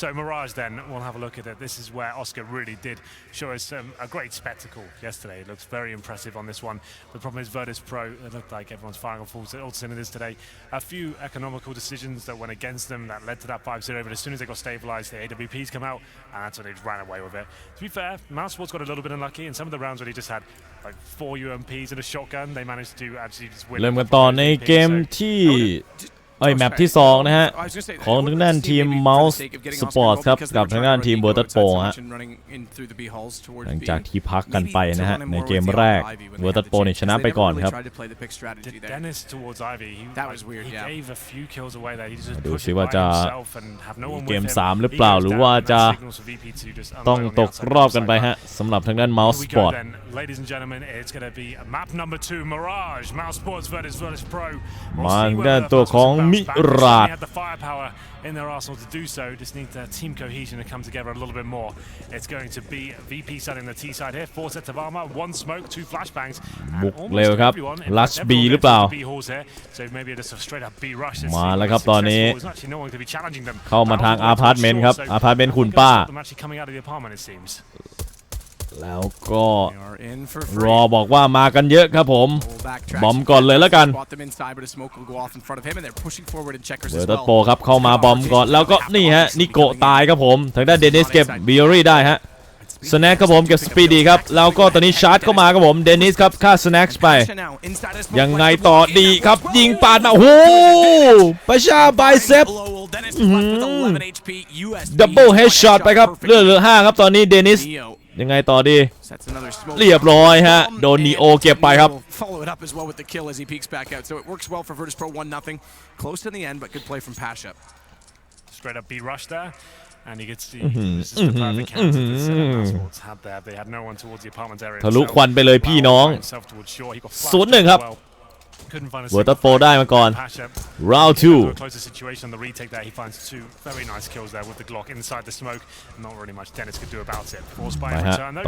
So Mirage then, we'll have a look at it. This is where Oscar really did show us a great spectacle yesterday. It looks very impressive on this one. The problem is Virtus.Pro, it looked like everyone's firing on all cylinders today. A few economical decisions that went against them that led to that 5-0, but as soon as they got stabilized, the AWPs come out, and that's when they ran away with it. To be fair, Mousesports got a little bit unlucky, and some of the rounds where he just had like 4 UMPs and a shotgun, they managed to actually just win. เริ่มกันต่อในเกมที่แมปที่2นะฮะของทางด้านทีม Mousesports ครับกับทางด้านทีม Virtus.Pro ฮะหลังจากที่พักกันไปนะฮะในเกมแรก Virtus.Pro เนี่ยชนะไปก่อนครับดูสิว่าจะเกม3หรือเปล่าหรือว่าจะต้องตกรอบกันไปฮะสำหรับทางด้าน Mousesports Ladies and gentlemen, it's going to be map number 2, Mirage, Mousesports versus Virtus.Pro. มาด้านตัวของมิราด the firepower in their arsenal to do so. Just need the team cohesion to come together a little bit more. It's going to be VP side in the T side here. 4 sets of armor, 1 smoke, 2 flashbangs. บุกเร็วครับ Rush B หรือเปล่า So maybe just a straight up B rush. มาแล้วครับตอนนี้เข้ามาทางอพาร์ตเมนต์ครับอพาร์ตเมนต์คุณป้าแล้วก็รอบอกว่ามากันเยอะครับผมบอมก่อนเลยแล้วกันVirtus.Proครับเข้ามาบอมก่อนแล้วก็นี่ฮะนิโกะตายครับผมทางด้านเดนิสเก็บบิโอรี่ได้ฮะสแน็คครับผมเก็บสปีดีครับแล้วก็ตอนนี้ชาร์จเข้ามาครับผมเดนิสครับฆ่าสแน็คไปยังไงต่อดีครับยิงปาดมาโอ้โหประชาไบเซปดับเบิลเฮดช็อตไปครับเหลือ5ครับตอนนี้เดนิสยังไงต่อดีเรียบร้อยฮะโดนนีโอเก็บไปครับ Straight up B rush there, and he gets the perfect counter that Mousesports had there. They had no one towards the apartment area. ทะลุควันไปเลยพี่น้อง 0-1 ครับVirtus.Pro ได้มาก่อน round 2 closer situation on the retake there. He finds 2 very nice kills there with the Glock inside the smoke. Not really much Dennis could do about it. Forced by return though.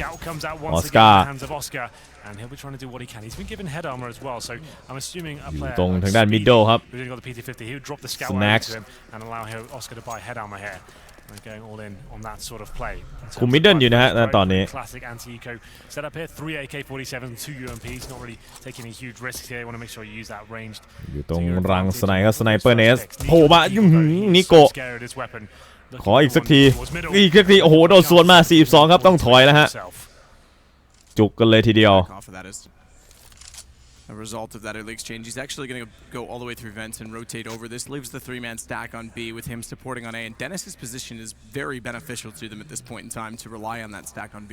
Scout comes out once again in the hands of Oscar, and he'll be trying to do what he can. He's been given head armor as well, so I'm assuming a player ตรงทางด้าน middle ครับ who's got the PT50, he would drop the scout over to him and allow Oscar to buy head armor here. Going all in on that sort of play. คุมมิดเดิลอยู่นะฮะตอนนี้ Classic anti-eco set up here. 3 AK-47, 2 UMPs. Not really taking any huge risks here. Want to make sure you use that ranged. อยู่ตรงรังสไนครับสไนเปอร์เนสโผล่มานิโกะขออีกสักทีโอ้โหโดนสวนมา42ครับต้องถอยแล้วฮะจุกกันเลยทีเดียวA result of that early exchange, he's actually going to go all the way through vents and rotate over. This leaves the 3-man stack on B with him supporting on A, and Dennis's position is very beneficial to them at this point in time to rely on that stack on B.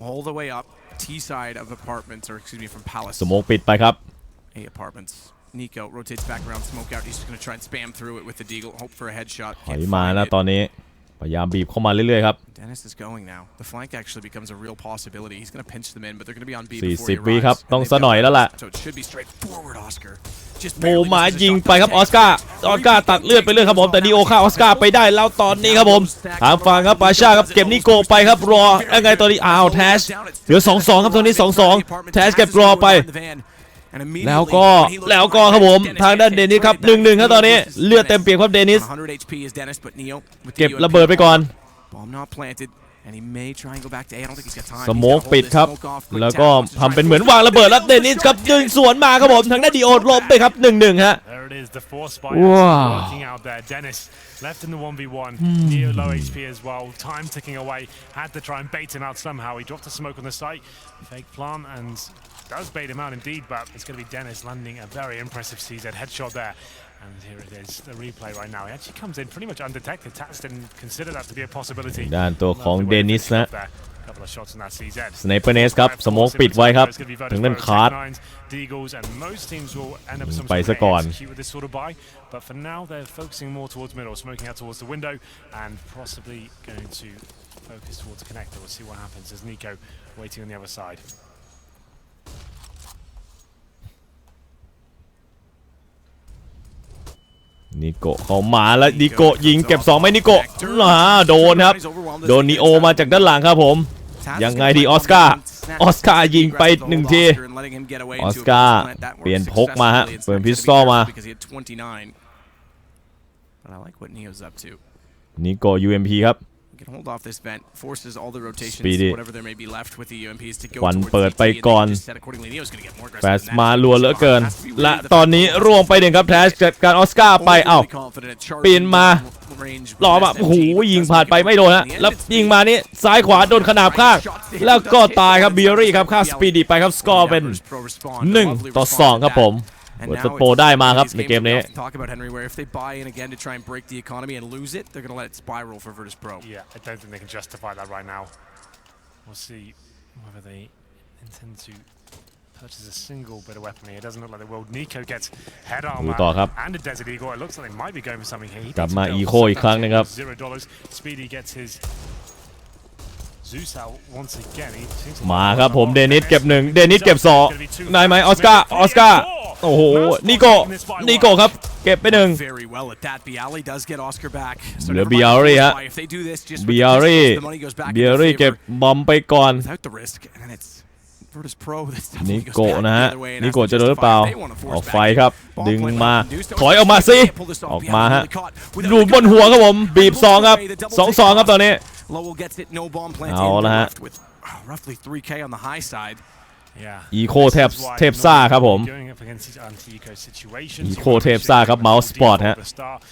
All the way up, T side of apartments, or excuse me, from Palace. สโมกปิดไปครับ A apartments. Nico rotates back around, smoke out. He's just going to try and spam through it with the deagle, hope for a headshot. ถอยมาแล้วตอนนี้พยายามบีบเข้ามาเรื่อยๆครับ Dennis is going now. The flank actually becomes a real possibility. He's going to pinch them in, but they're going to be on B 40 วิครับต้องซะหน่อยแล้วแหละ So it should be straightforward, Oscar. โอ้มายิงไปครับออสการ์ตัดเลือดไปเรื่อยครับผมแต่นีโอฆ่าออสการ์ไปได้แล้วตอนนี้ครับผมทางฝั่งครับปาชาครับเก็บนิโกไปครับรอยังไงตอนนี้แทชเหลือ 2-2 ครับตอนนี้ 2-2 แทชเก็บรอไปแล้วก็ครับผมทางด้านเดนิสครับ 1-1 ครับตอนนี้เลือดเต็มเปียกครับเดนิสเก็บระเบิดไปก่อนสโมกปิดครับแล้วก็ทำเป็นเหมือนวางระเบิดแล้วเดนิสครับยิงสวนมาครับผมทางด้านดีโอล้มไปครับ 1-1 ฮะว้าว Left in the 1v1, Neo low HP as well, time ticking away, had to try and bait him out somehow. He dropped a smoke on the site, fake plant, and does bait him out indeed, but it's going to be Dennis landing a very impressive CZ headshot there. And here it is, the replay right now. He actually comes in pretty much undetected. Tats didn't consider that to be a possibility. ด้านตัวของเดนิสนะ couple of shots in that CZ. สไนเปอร์เนสครับสโมกปิดไว้ครับถึงนั้นคาร์ด Deagles and most teams will end up with someไป sort ซะ of ก่อน execute with this sort of buy, but for now they're focusing more towards middle, smoking out towards the window, and possibly going to focus towards the connector. We'll see what happens as Nico waiting on the other side. นิโกะเข้ามาแล้วนิโกะยิงเก็บ2ไหมนิโกะโดนครับโดนนีโอมาจากด้านหลังครับผมยังไงดีออสการ์ยิงไป1ทีออสการ์เปลี่ยนพกมาฮะเปลี่ยนพิสตอลมา นิโก UMP ครับ Can hold off this vent, forces all the rotations, Speedy whatever there may be left with the UMPs to go วัน towards เปิด CT, ไป and ก่อน they just set accordingly. Neo's gonna get more aggressive แฟส than that. มารัวเหลือเกิน Has to be really และ the ตอนนี้ร่วงไปหนึ่งครับแทชจัดการออสการ์ไปเอ้า overly confident at charging ปีนมา range รอ with มา SMG, โอ้โห but ยิง doesn't ผ่านไป get ไม่โดนฮะ in the end, แล้ว it's ยิงมานี่ซ้ายขวาโดนขนาบข้าง แล้วก็ตายครับเบียรี่ครับค่าสปีดไปครับสกอร์เป็น 1-2 ครับผม Virtus.Pro ได้มาครับในเกมนี้ Talk about Henry where if they buy in again to try and break the economy and lose it, they're going to let it spiral for Virtus.Pro. Yeah, I don't think they can justify that right now. We'll see whether they intend to purchase a single bit of weaponry. It doesn't look like they will. Nico gets head armor ต่อครับ and a Desert Eagle. It looks like they might be going for something here. กลับมาอีโคอีกครั้งนึงครับ $0. Speedy gets his Zeus out once again. He seems to มาครับผมเดนิสเก็บ1เดนิสเก็บ2ได้ไหมออสการ์โอ้โหนิโกครับเก็บไป1 Very well at that. Bialy does get Oscar back. So เหลือ never mind Bialy the ฮะ buy. If they do this just with เบี the ยรี่ pistols, the money goes back in เบีย their รี่เก็บ favor บอมไปก่อน without the risk, and then it's Virtus.Pro that's นิ definitely โก goes back นะ the ฮะ other way and นิ has โก to จะโดนหรือเป justify ล่า if they want to ออก force ไฟ back. ครับ Ball ดึง play มา like induced. ถอยออกมาสิ Pull this off. ออกมาฮะ Bialy caught with ดูบนหัวครับผมบีบ2ครับ2-2ครับตอนนี้ Lowell gets it, no bomb plant เอา in ละ the ฮะ left with roughly 3K on the high side. Yeah. อีโคเทพซ่าครับผม Going up against his anti-eco situation. อีโคเทพซ่าครับ Mousesports ฮะ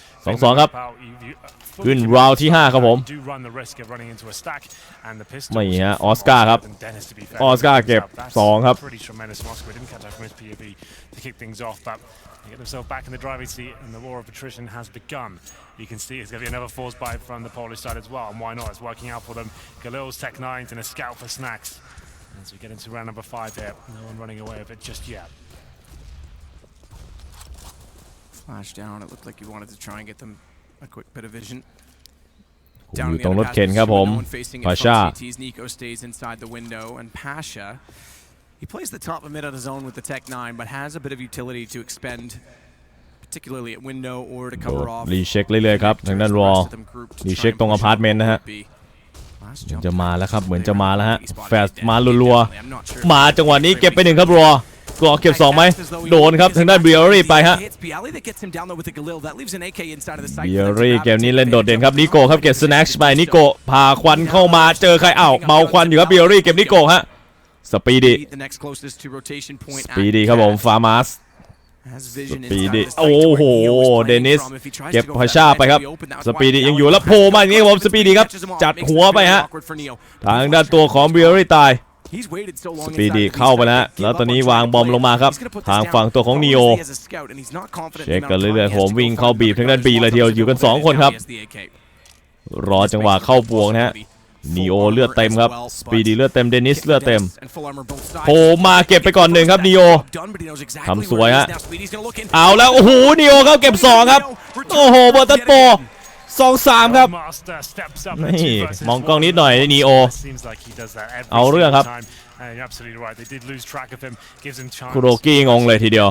2-2 ครับ ขึ้นราวที่5ครับผม Do run the risk of running into a stack and the pistol ไม่ฮะออสการ์ครับออสการ์เก็บ2ครับ Pretty tremendous. Moscow didn't catch up from his POV to kick things off, but they get themselves back in the driving seat and the war of attrition has begun. You can see it's going to be another force buy from the Polish side as well, and why not? It's working out for them. Galil's Tech 9s and a scout for snacks. As we get into round number 5 here, no one running away with it just yet. Flash down. It looked like he wanted to try and get them a quick bit of vision. อยู่ตรงรถเข็นครับผม Pasha Nico stays inside the window, and Pasha, he plays the top of mid on his own with the Tech 9, but has a bit of utility to expend, particularly at window or to cover off. รีเช็คเรื่อยๆครับทางด้านรอรีเช็คตรงอพาร์ตเมนต์นะฮะจะมาแล้วครับเหมือนจะมาแล้วฮะแฟสมารัวๆมาจังหวะนี้เก็บไป1ครับรอเก็บ2ไหมโดนครับทางด้านเบียรี่ไปฮะเบียรี่เกมนี้เล่นโดดเด่นครับนิโกครับเก็บสแน็คไปนิโกพาควันเข้ามาเจอใครอ้าวเมาควันอยู่ครับเบียรี่เก็บนิโกฮะสปีดีครับผมฟาร์มาสสปีดีโอ้โหเดนิสเก็บพาชาไปครับสปีดียังอยู่แล้วโผล่มาอย่างนี้ครับผมสปีดีครับจัดหัวไปฮะทางด้านตัวของเบียรี่ตายสปีดีเข้าไปนะแล้วตอนนี้วางบอมลงมาครับทางฝั่งตัวของนีโอเช็คกันเรื่อยๆผมวิ่งเข้าบีบทางด้านบีเลยทีเดียวอยู่กัน2คนครับรอจังหวะเข้าบวกนะฮะนีโอเลือดเต็มครับสปีดีเลือดเต็มเดนิสเลือดเต็มโผล่มาเก็บไปก่อน1ครับนีโอทำสวยฮะเอาแล้วโอ้โหนีโอเขาเก็บ2ครับโอ้โหVirtus.Pro 2-3ครับนี่มองกล้องนิดหน่อยนีโอเอาเรื่องครับคุโรกี้งงเลยทีเดียว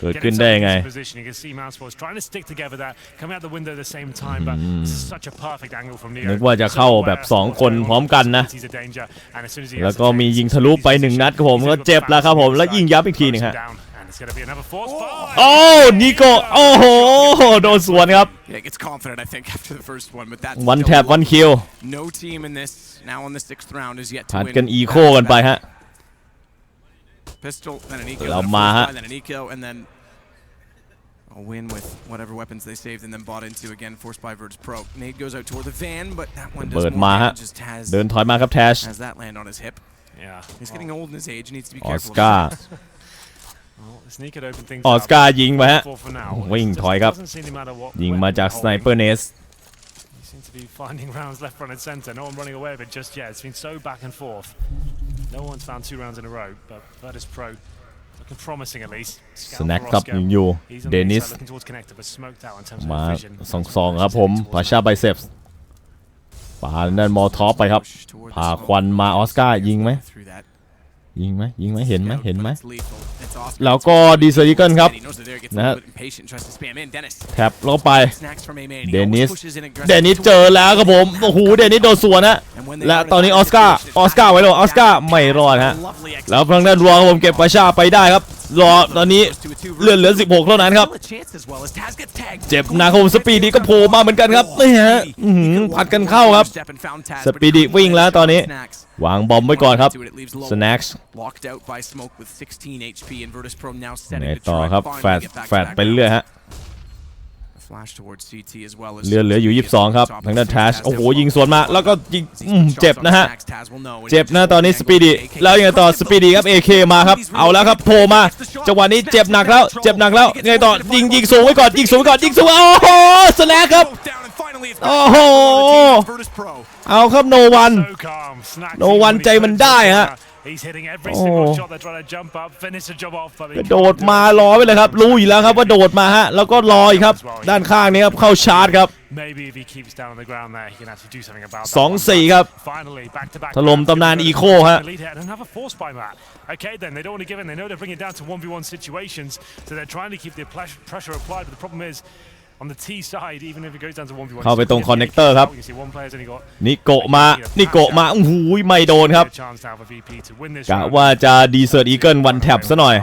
เกิดขึ้นได้ยังไงนึกว่าจะเข้าแบบ2คนพร้อมกันนะแล้วก็มียิงทะลุไป1นัดครับผมก็เจ็บแล้วครับผมแล้วยิงยับอีกทีนึงฮะโอ้นิโกโอ้โหโดนสวนครับone tap one kill ผัดกันอีโคกันไปฮะเรามาฮะA win with whatever weapons they saved and then bought into again, forced by Virtus.Pro. Nade goes out toward the van, but that one does more just has เดินถอยมาครับแทช that land on his hip. Yeah, he's getting old in his age. Needs to be ออ careful. สการ์ออสการ์ยิงไปฮะวิ่งถอยครับยิงมาจากสไนเปอร์เนสto be finding rounds left, front, and centre. No one running away with it just yet. It's been so back and forth. No one's found 2 rounds in a row, but Virtus.Pro looking promising at least. สแน็คครับยังอยู่เดนิสมา2-2ครับผมพาชาไบเซปส์ปานั่นมอท็อปไปครับพาควันมาออสการ์ยิงไหมเห็นไหมแล้วก็ดีเซอริเกิลครับนะฮะแท็บลงไปเดนิสเจอแล้วครับผมโอ้โหเดนิสโดนสวนนะและตอนนี้ออสการ์ไว้แล้วออสการ์ไม่รอดฮะแล้วทางด้านรอผมเก็บปาชาไปได้ครับ รอตอนนี้เหลือ16เท่านั้นครับเจ็บหนักครับสปีดีก็โผล่มาเหมือนกันครับนี่ฮะผัดกันเข้าครับสปีดีวิ่งแล้วตอนนี้วางบอมไว้ก่อนครับ Snacks ไหนต่อครับแฟดไปเรื่อยฮะเหลืออยู่22ครับทางด้านแทชโอ้โหยิงสวนมาแล้วก็ยิงเจ็บนะฮะเจ็บนะตอนนี้สปีดีแล้วยังไงต่อสปีดีครับ AK มาครับเอาแล้วครับโผล่มาจังหวะนี้เจ็บหนักแล้วยังไงต่อยิงสูงไว้ก่อนยิงสูงโอ้โหสแน็คครับโอ้โหเอาครับโนวันใจมันได้ฮะกระโดดมารอไว้เลยครับรู้อยู่แล้วครับว่าโดดมาฮะแล้วก็รออีกครับด้านข้างนี้ครับเข้าชาร์จครับ2-4 ครับถล่มตำนานอีโคฮะOkay, then they don't want to give in. They know they're bringing it down to 1v1 situations, so they're trying to keep the pressure applied. But the problem is, on the T side, even if it goes down to 1v1, เข้าไปตรงคอนเนคเตอร์ครับนิโกะมาโอ้โหไม่โดนครับกะว่าจะดีเซิร์ตอีเกิลวันแท็บซะหน่อย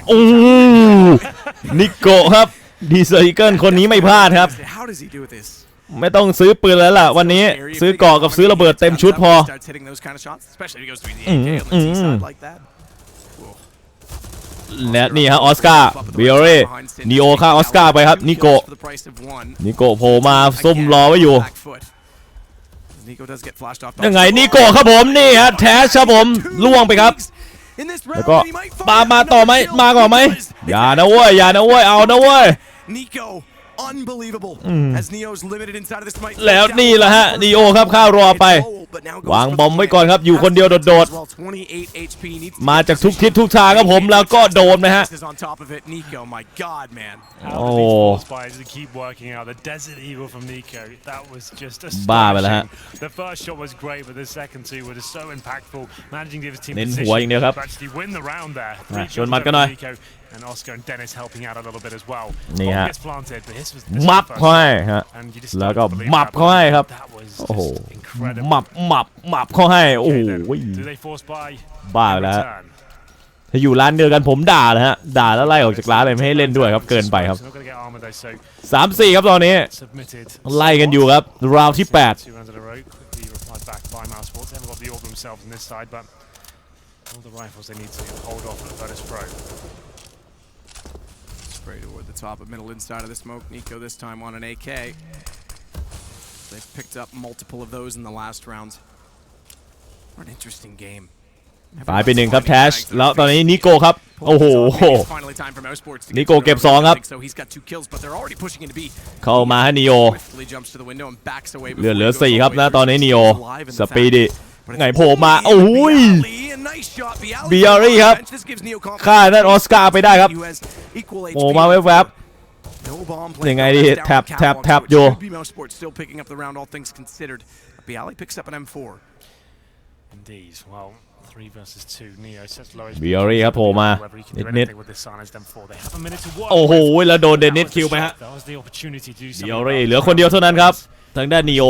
โอ้นิโกะครับดีเซิร์ตอีเกิลคนนี้ไม่พลาดครับไม่ต้องซื้อปืนแล้วล่ะวันนี้ซื้อเกราะกับซื้อระเบิดเต็มชุดพอและนี่ฮะออสการ์บิโอเร่นีโอฆ่าออสการ์ไปครับนิโกะโผล่มาซุ่มรอไว้อยู่ยังไงนิโกะครับผมนี่ฮะแทชครับผมล่วงไปครับแล้วก็มาต่อไหมมาก่อนไหมอย่านะเว้ยเอานะเว้ยแล้วนี่แหละฮะนีโอครับข้าวรอไปวางบอมไว้ก่อนครับอยู่คนเดียวโดดมาจากทุกทิศทุกทางครับผมแล้วก็โดนไหมฮะโอ้บ้าไปแล้วฮะเน้นหัวอย่างเดียวครับชวนมัดกันหน่อยนี่ฮะมับเข้าให้ฮะแล้วก็มับเข้าให้ครับโอ้โหมับเข้าให้โอ้โหบ้าแล้วถ้าอยู่ร้านเดียวกันผมด่าเลยฮะด่าแล้วไล่ออกจากร้านเลยไม่ให้เล่นด้วยครับเกินไปครับ 3-4 ครับตอนนี้ไล่กันอยู่ครับราวที่8Spray toward the top of middle inside of the smoke. Nico this time on an AK. They've picked up multiple of those in the last round. What an interesting game. ตายไป1ครับแทชแล้วตอนนี้นิโกครับโอ้โหนิโกเก็บ2ครับเข้ามาให้นิโอเหลือ4ครับนะตอนนี้นิโอสปีดีไงโผล่มาโอ้ยบิอารี่ครับฆ่านั่นออสการ์ไปได้ครับโผล่มาแวบๆยังไงดีแท็บอยู่บิอารี่ครับโผล่มานิดโอ้โหแล้วโดนเดนิสคิวไปฮะบิอารี่เหลือคนเดียวเท่านั้นครับทางด้านนีโอ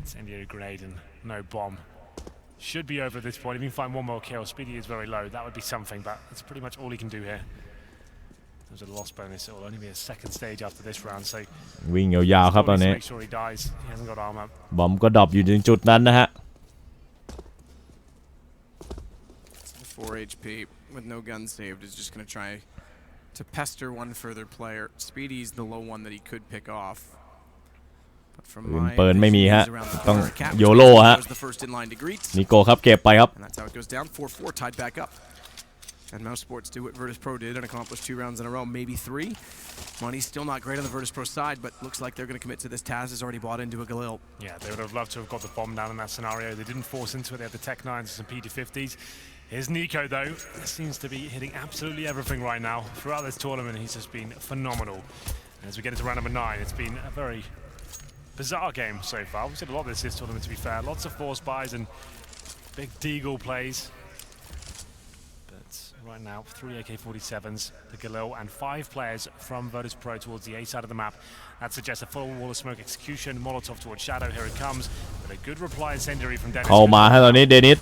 Incendiary grenade and no bomb. Should be over at this point. If you can find one more kill, Speedy is very low. That would be something, but that's pretty much all he can do here. There's a loss bonus. It will only be a second stage after this round, so วิ่งยาวๆครับตอนนี้ make sure he dies. He hasn't got armor. บอมก็ดรอปอยู่ในจุดนั้นนะฮะ 4 HP with no gun saved is just going to try to pester one further player. Speedy's the low one that he could pick off. เปิดไม่มีฮะต้องโยโร่ฮะนิโกครับเก็บไปครับ And Mousesports do what Virtus.Pro did and accomplish 2 rounds in a row, maybe 3. Money's still not great on the Virtus.Pro side, but looks like they're going to commit to this. Taz has already bought into a Galil. Yeah, they would have loved to have got the bomb down in that scenario. They didn't force into it. They had the Tech 9s and some PD50s. Here's Nico, though. Seems to be hitting absolutely everything right now. Throughout this tournament, he's just been phenomenal. And as we get into round number 9, it's been a very bizarre game so far. We've seen a lot of this tournament, to be fair. Lots of force buys and big deagle plays. But right now, 3 AK-47s, the Galil, and 5 players from Virtus.Pro towards the A side of the map. That suggests a full wall of smoke execution. Molotov towards Shadow. Here it comes. But a good reply incendiary from Dennis. เข้ามาฮะตอนนี้เดนิส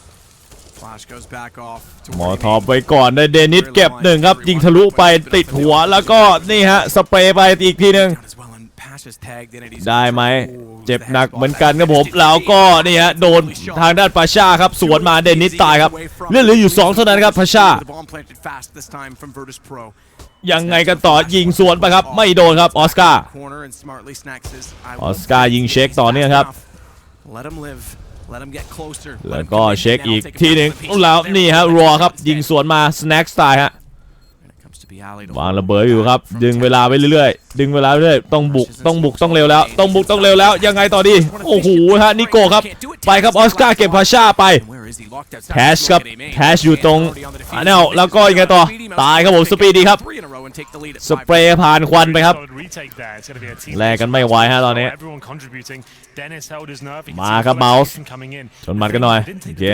Flash goes back off. มอทอปไปก่อนเดนิสเก็บหนึ่งครับยิงทะลุไปติดหัวแล้วก็นี่ฮะสเปรย์ไปอีกทีหนึ่งได้ไหมเจ็บหนักเหมือนกันครับผมแล้วก็นี่ฮะโดนทางด้านปาชาครับสวนมาเดนิสตายครับเลือดเหลืออยู่2เท่านั้นครับปาชายังไงกันต่อยิงสวนไปครับไม่โดนครับออสการ์ยิงเช็คต่อเนื่องครับแล้วก็เช็คอีกทีหนึ่งแล้วนี่ฮะรอครับยิงสวนมาสแน็คสไตล์ฮะวางระเบิดอยู่ครับดึงเวลาไปเรื่อยๆดึงเวลาเรื่อยต้องบุกต้องเร็วแล้วต้องบุกต้องเร็วแล้วยังไงต่อดีโอ้โหฮะนิโก้ครับไปครับออสการ์เก็บพาชาไปแทชครับแทชอยู่ตรงแนวแล้วก็ยังไงต่อตายครับผมสปีดดีครับสเปรย์ผ่านควันไปครับแลกกันไม่ไหวฮะตอนนี้มาครับเมาส์ชนมันกันหน่อยโอเค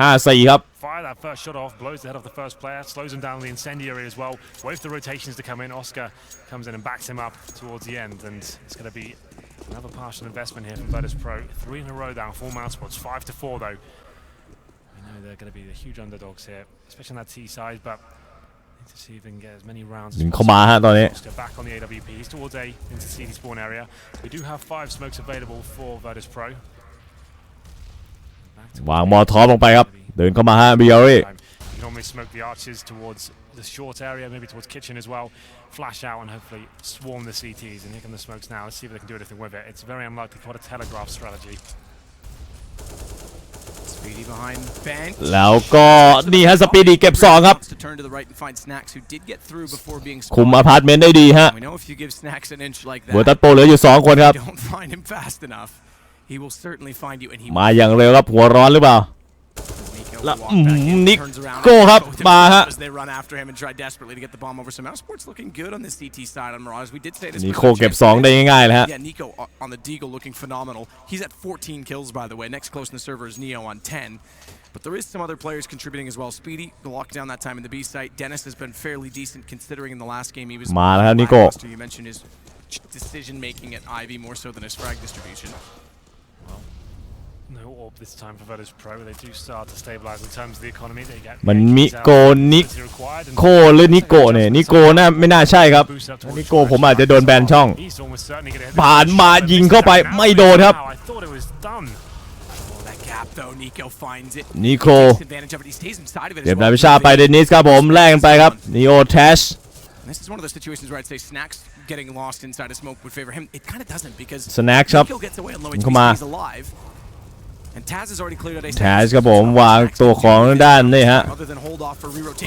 5-4ครับFire that first shot off, blows the head off the first player, slows him down the incendiary as well. Wait for the rotations to come in. Oscar comes in and backs him up towards the end, and it's going to be another partial investment here from Virtus.Pro. 3 in a row down, 4 Mousesports, 5-4 though. We know they're going to be the huge underdogs here, especially on that T side, but need to see if they can get as many rounds as possible. Oscar back on the AWP, he's towards A into the CD spawn area. We do have 5 smokes available for Virtus.Pro. วางมอทอปลงไปครับเดินเข้ามาฮะบิอารี Normally smoke the arches towards the short area, maybe towards kitchen as well. Flash out and hopefully swarm the CTs. And here come the smokes now. Let's see if they can do anything with it. It's very unlikely. Quite a telegraph strategy. Speedy behind bench. แล้วก็นี่ฮะสปีดีเก็บ2ครับคุมอพาร์ตเมนต์ได้ดีฮะเวอร์ตัสโปเหลืออยู่2คนครับมาอย่างเร็วครับหัวร้อนหรือเปล่าแล้วนิโก้ครับมาฮะนิโก้เก็บ2ได้ง่ายๆเลยฮะ on the Deagle looking phenomenal. He's at 14 kills by the way. Next close in the server is Neo on 10. But there is some other players contributing as well. Speedy locked down that time in the B site. Dennis has been fairly decent considering in the last game he was. มาแล้วครับนิโก้ You mentioned his decision making at Ivy more so than his frag distribution. No orb this time for Virtus.Pro. They do start to stabilize in terms of the economy. They get มันมิโกนิโคหรือนิโกเนี่ยนิโกน่าไม่น่าใช่ครับนิโกผมอาจจะโดนแบนช่องผ่านมายิงเข้าไปไม่โดนครับนิโคเก็บนาวิชาไปเดนิสครับผมแลกกันไปครับนิโอแทชThis is one of those situations where I'd say Snacks getting lost inside a smoke would favor him. It kind of doesn't because Snacks ครับ Nico gets away on low HP, he's alive. And Taz has already cleared out a Taz ครับผมวางตัวของด้านนี่ฮะ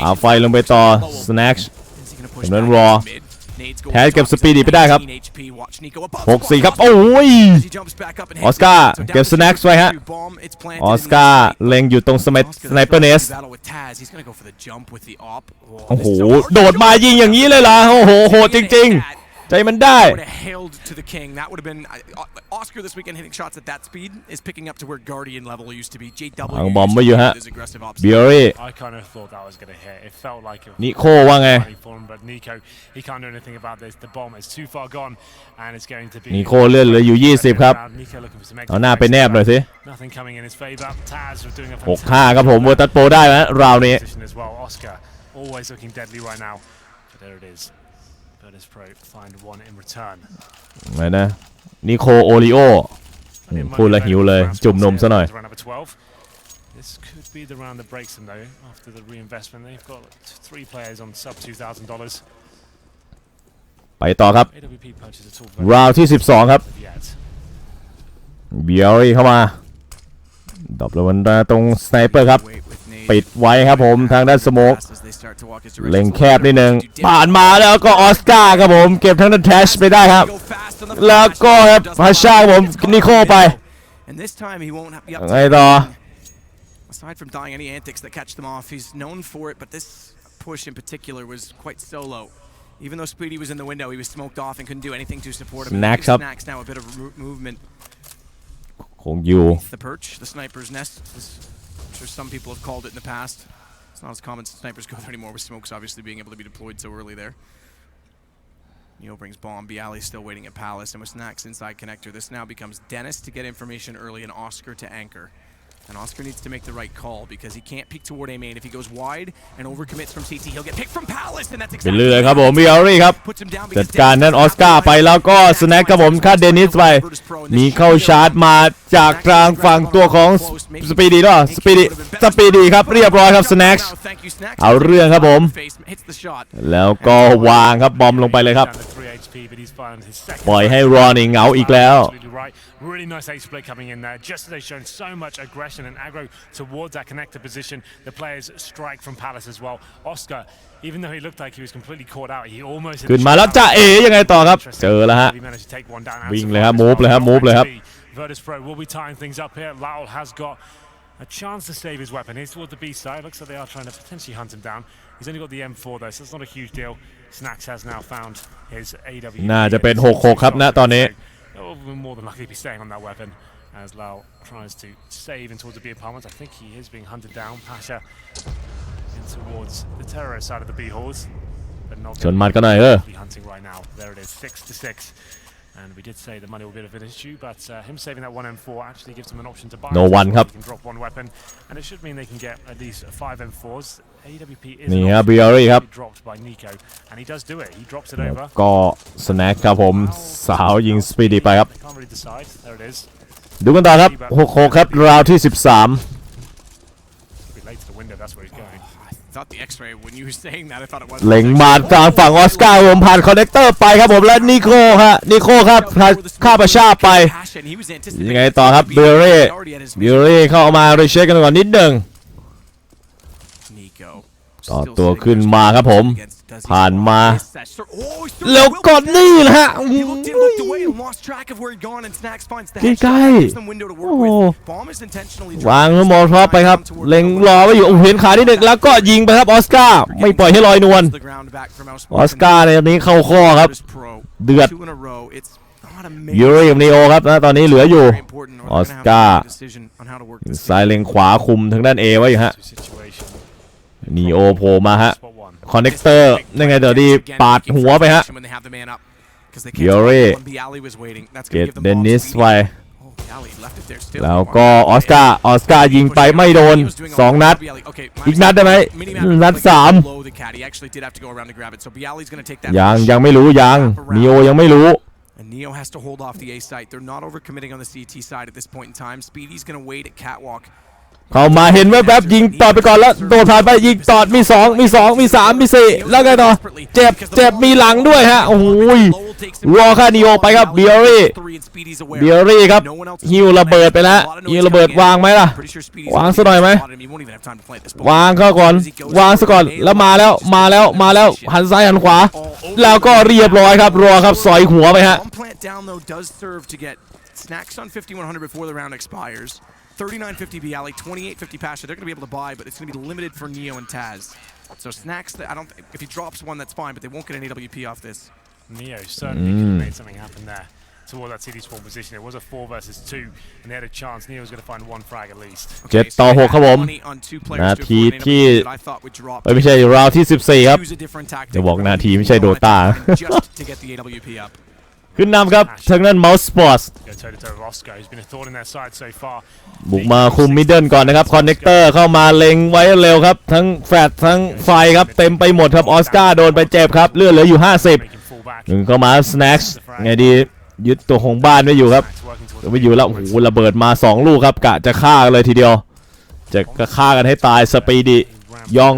เอาไฟลงไปต่อ Snacks ผมนั้นรอแทสเก็บสปีดีไปได้ครับ6-4ครับโอ้ยออสการ์เก็บ Snacks ไว้ฮะออสการ์เล็งอยู่ตรงสไนเปอร์เนสโอ้โหโดดมายิงอย่างนี้เลยล่ะโอ้โหโหดจริงๆใจมันได้ Oscar this weekend hitting shots at that speed is picking up to where Guardian level used to be. JW บอมไม่อยู่ฮะบิอารี I kind of thought that was going to hit. It felt like it นิโคว่าไง but Nico he can't do anything about this. The bomb is too far gone and it's going to be นิโคเลื่อนเหลืออยู่20ครับเอาหน้าไปแนบหน่อยสิNothing coming in his favor. Taz was doing a 6-5ครับผมเวอร์ตัสโปได้ไหมราวนี้ Oscar always looking deadly right now. But there it is. Virtus.Pro find one in return. ไหนนะนิโคโอริโอพูดแล้วหิวเลยจุ่มนมซะหน่อย This could be the round that breaks them though. After the reinvestment, they've got 3 players on sub $2,000. ไปต่อครับราวที่12ครับเบียรี่เข้ามาดรอปลงมาตรงสไนเปอร์ครับปิดไว้ครับผมทางด้านสโมกเล็งแคบนิดนึงผ่านมาแล้วก็ออสการ์ครับผมเก็บทั้งด้านแทชไปได้ครับแล้วก็ครับพาชาผมนิโคไปไงต่อ Aside from dying any antics that catch them off, he's known for it, but this push in particular was quite solo. Even though Speedy was in the window, he was smoked off and couldn't do anything to support him. Snacks now a bit of movement. คงอยู่ The perch, the sniper's nest is sure some people have called it in the past. It's not as common snipers go there anymore with smokes obviously being able to be deployed so early there. Neo brings bomb. Bialy still waiting at Palace, and with Snacks inside connector, this now becomes Dennis to get information early and Oscar to anchor. And Oscar needs to make the right call because he can't peek toward A main. If he goes wide and overcommits from CT, he'll get picked from Palace, and that's ไป exactly เรื่อยครับผมบิอารี่ครับ puts him down จัด because การนั้นออสการ์ไปแล้วก็สแน็คครับผมฆ่าเดนิสไปมีเข้าชาร์จมาจากทางฝั่งตัวของสปีดีด้วยสปีดีครับเรียบร้อยครับสแน็คเอาเรื่องครับผมแล้วก็วางครับบอมลงไปเลยครับปล่อยให้รอนี่เหงาอีกแล้ว Really nice ace split coming in there. Just as they've shown so much aggression and aggro towards that connector position, the players strike from Palace as well. Oscar, even though he looked like he was completely caught out, he almost ขึ้นมาแล้วจะเอ๋ยังไงต่อครับเจอแล้วฮะวิ่งเลยครับมูฟเลยครับมูฟเลยครับ Virtus.Pro will be tying things up here. Laul has got a chance to save his weapon. He's towards the B side. Looks like they are trying to potentially hunt him down. He's only got the M4 though, so it's not a huge deal. Snacks has now found his AW. น่าจะเป็น6-6ครับณตอนนี้Will more than likely be staying on that weapon as Lau tries to save in towards the B apartments. I think he is being hunted down. Pasha in towards the terrorist side of the B halls, but not ชนมัดกันหน่อยhunting right now. There it is, 6-6. And we did say the money will be a bit of an issue, but him saving that one M4 actually gives him an option to buy. No one ครับ He can drop one weapon, and it should mean they can get at least 5 M4s. AWP is นี่ครับบิอารี่ครับ dropped by Nico, and he does do it. He drops it over. ก็สแน็คครับผมสาวยิงสปีดีไปครับ They can't really decide. There it is. ดูกันต่อครับ6-6ครับราวที่13 Be late to the window. That's where he's going. I thought the X-ray when you were saying that I thought it was เล็งมาทางฝั่งออสการ์ผมผ่านคอนเนคเตอร์ไปครับผมและนิโคครับฆ่าประชาไปยังไงต่อครับเบอร์เร่เข้ามารีเช็คกันก่อนนิดหนึ่งต่อตัวขึ้นมาครับผมผ่านมาแล้วก่อนนี่แหละฮะใกล้ๆโอ้วางมอลท็อปไปครับเล็งรอไว้อยู่เห็นขาที่หนึ่งแล้วก็ยิงไปครับออสการ์ไม่ปล่อยให้ลอยนวลออสการ์ในนี้เข้าข้อครับเดือดยูริกับนีโอครับนะตอนนี้เหลืออยู่ออสการ์ซ้ายเล็งขวาคุมทางด้าน A ไว้อยู่ฮะนีโอโผล่มาฮะคอนเนคเตอร์ยังไงเดี๋ยวดีปาดหัวไปฮะเบียรี่เกตเดนิสไปแล้วก็ออสการ์ยิงไปไม่โดน2นัดอีกนัดได้ไหมนัด3ยังไม่รู้ยังนีโอยังไม่รู้ And Neo has to hold off the A site. They're not overcommitting on the CT side at this point in time. Speedy's going to wait at catwalk. เข้ามาเห็นแวบๆยิงต่อไปก่อนแล้วโดนผ่านไปยิงต่อมี2มี3มี4แล้วไงต่อเจ็บมีหลังด้วยฮะโอ้ยรอค่านีโอไปครับเบียรี่ครับฮิวระเบิดไปแล้วฮิวระเบิดวางไหมล่ะวางซะหน่อยไหมวางเข้าก่อนวางซะก่อนแล้วมาแล้วหันซ้ายหันขวาแล้วก็เรียบร้อยครับรอครับสอยหัวไปฮะSnacks on 5100 before the round expires. 3950 Bialy, 2850 Pasha. They're going to be able to buy, but it's going to be limited for Neo and Taz. So Snacks, I don't. If he drops one, that's fine, but they won't get an AWP off this. Neo certainly could have made something happen there toward that CD spawn position. It was a 4 versus 2, and they had a chance. Neo was going to find one frag at least. 7-6ครับผมนาทีที่ไม่ใช่ราวที่14ครับจะบอกนาทีไม่ใช่โดตาขึ้นนำครับทางนั้น Mousesports บุกมาคุมมิดเดิลก่อนนะครับคอนเนคเตอร์เข้ามาเล็งไว้เร็วครับทั้งแฟลชทั้งไฟครับเต็มไปหมดครับออสการ์โดนไปเจ็บครับเลือดเหลืออยู่50หนึ่งเข้ามา Snacks ไงดียึดตัวของบ้านไว้อยู่ครับไม่อยู่แล้วโอ้โหระเบิดมา2ลูกครับกะจะฆ่ากันเลยทีเดียวจะฆ่ากันให้ตายสปีดีย่อง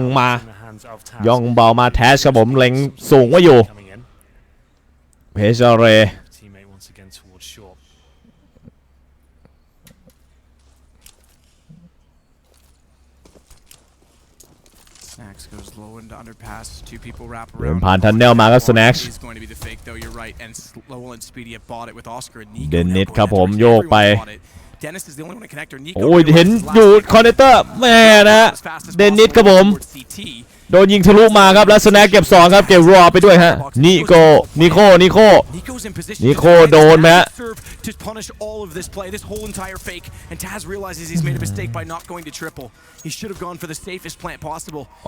เบามาแทชครับผมเล็งสูงไว้อยู่เพชรเรเดินผ่านทันเนลมาครับ Snacks เดนนิสครับผมโยกไปโอ้ยเห็นอยู่คอนเนคเตอร์แม่นะเดนนิสครับผม โดนยิงทะลุมาครับแล้วสแน็คเก็บ2ครับเก็บรอไปด้วยฮะนิโคโดนไหมฮะ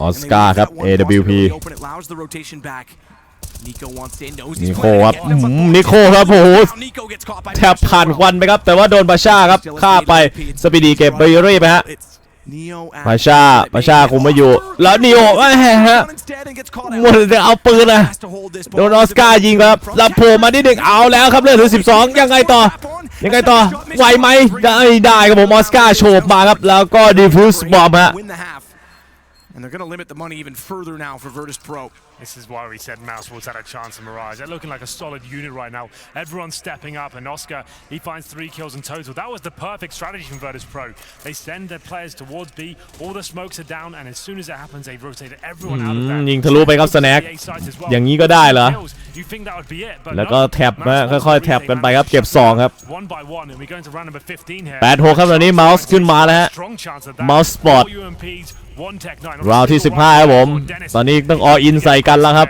ออสการ์ครับ AWP นิโคครับนิโคครับโอ้โหแทบผ่านควันไปครับแต่ว่าโดนบาชาครับฆ่าไปสปีดีเก็บเบอร์รี่ไปฮะบาชาคุมมาอยู่แล้วนิโอฮะหมดจะเอาปืนนะโดนออสการ์ยิงครับแล้วโผล่มาที่1เอาแล้วครับเลือดถึง12ยังไงต่อไหวไหมได้ครับผมออสการ์โฉบมาครับแล้วก็ดีฟิวส์บอมฮะAnd they're going to limit the money even further now for Virtus.Pro. This is why we said Mousesports had a chance in Mirage. They're looking like a solid unit right now. Everyone's stepping up, and Oscar, he finds 3 kills in total. That was the perfect strategy from Virtus.Pro. They send their players towards B, all the smokes are down, and as soon as it happens, they rotate everyone out of that. ยิงทะลุไปครับสแน็คอย่างนี้ก็ได้เหรอแล้วก็แท็บนะค่อยๆแท็บกันไปครับเก็บ2ครับ8-6ครับตอนนี้เมาส์ขึ้นมาแล้วฮะ Mousesportsราวที่15ครับผมตอนนี้ต้องออินใส่กันแล้วครับ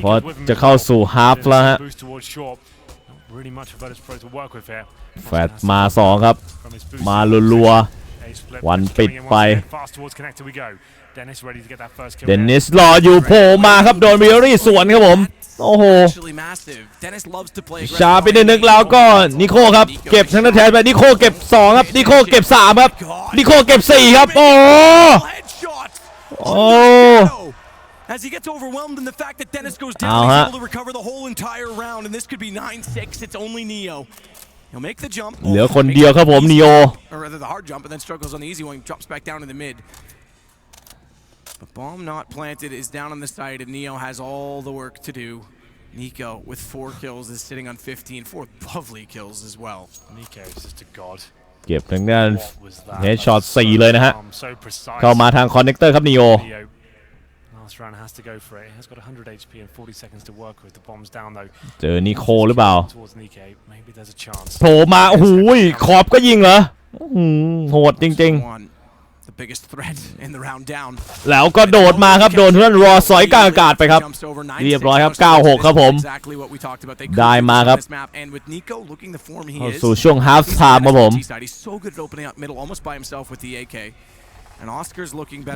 พอจะเข้าสู่ฮาฟแล้วฮะแฟดมา2ครับมาลัวๆวันปิดไปเดนนิสรออยู่โผล่มาครับโดนมิรี่สวนครับผมโอ้โหชาไปนึกแล้วก็นิโคครับเก็บทั้งนั้นแทนไปนิโคเก็บ2ครับนิโคเก็บ3ครับนิโคเก็บ4ครับโอ้As he gets overwhelmed in the fact that Dennis goes down, he's able to recover the whole entire round, and this could be 9-6. It's only Neo. He'll make the jump. เหลือคนเดียวครับผมนิโอ Or rather, the hard jump, and then struggles on the easy one. He drops back down in the mid. But bomb not planted is down on the side, and Neo has all the work to do. Nico with 4 kills is sitting on 15. 4 lovely kills as well. Nico is just a god. เก็บทางด้านเฮดช็อต4เลยนะฮะเข้ามาทางคอนเนคเตอร์ครับนิโอhas to go for it. He has got 100 HP and 40 seconds to work with. The bomb's down though. เจอนิโคหรือเปล่า Maybe there's a chance. โผล่มาโอ้โหขอบก็ยิงเหรอโหดจริงๆแล้วก็โดดมาครับโดนเพื่อนรอสอยกลางอากาศไปครับเรียบร้อยครับ 9-6 ครับผมได้มาครับเข้าสู่ช่วงฮาล์ฟไทม์ครับผม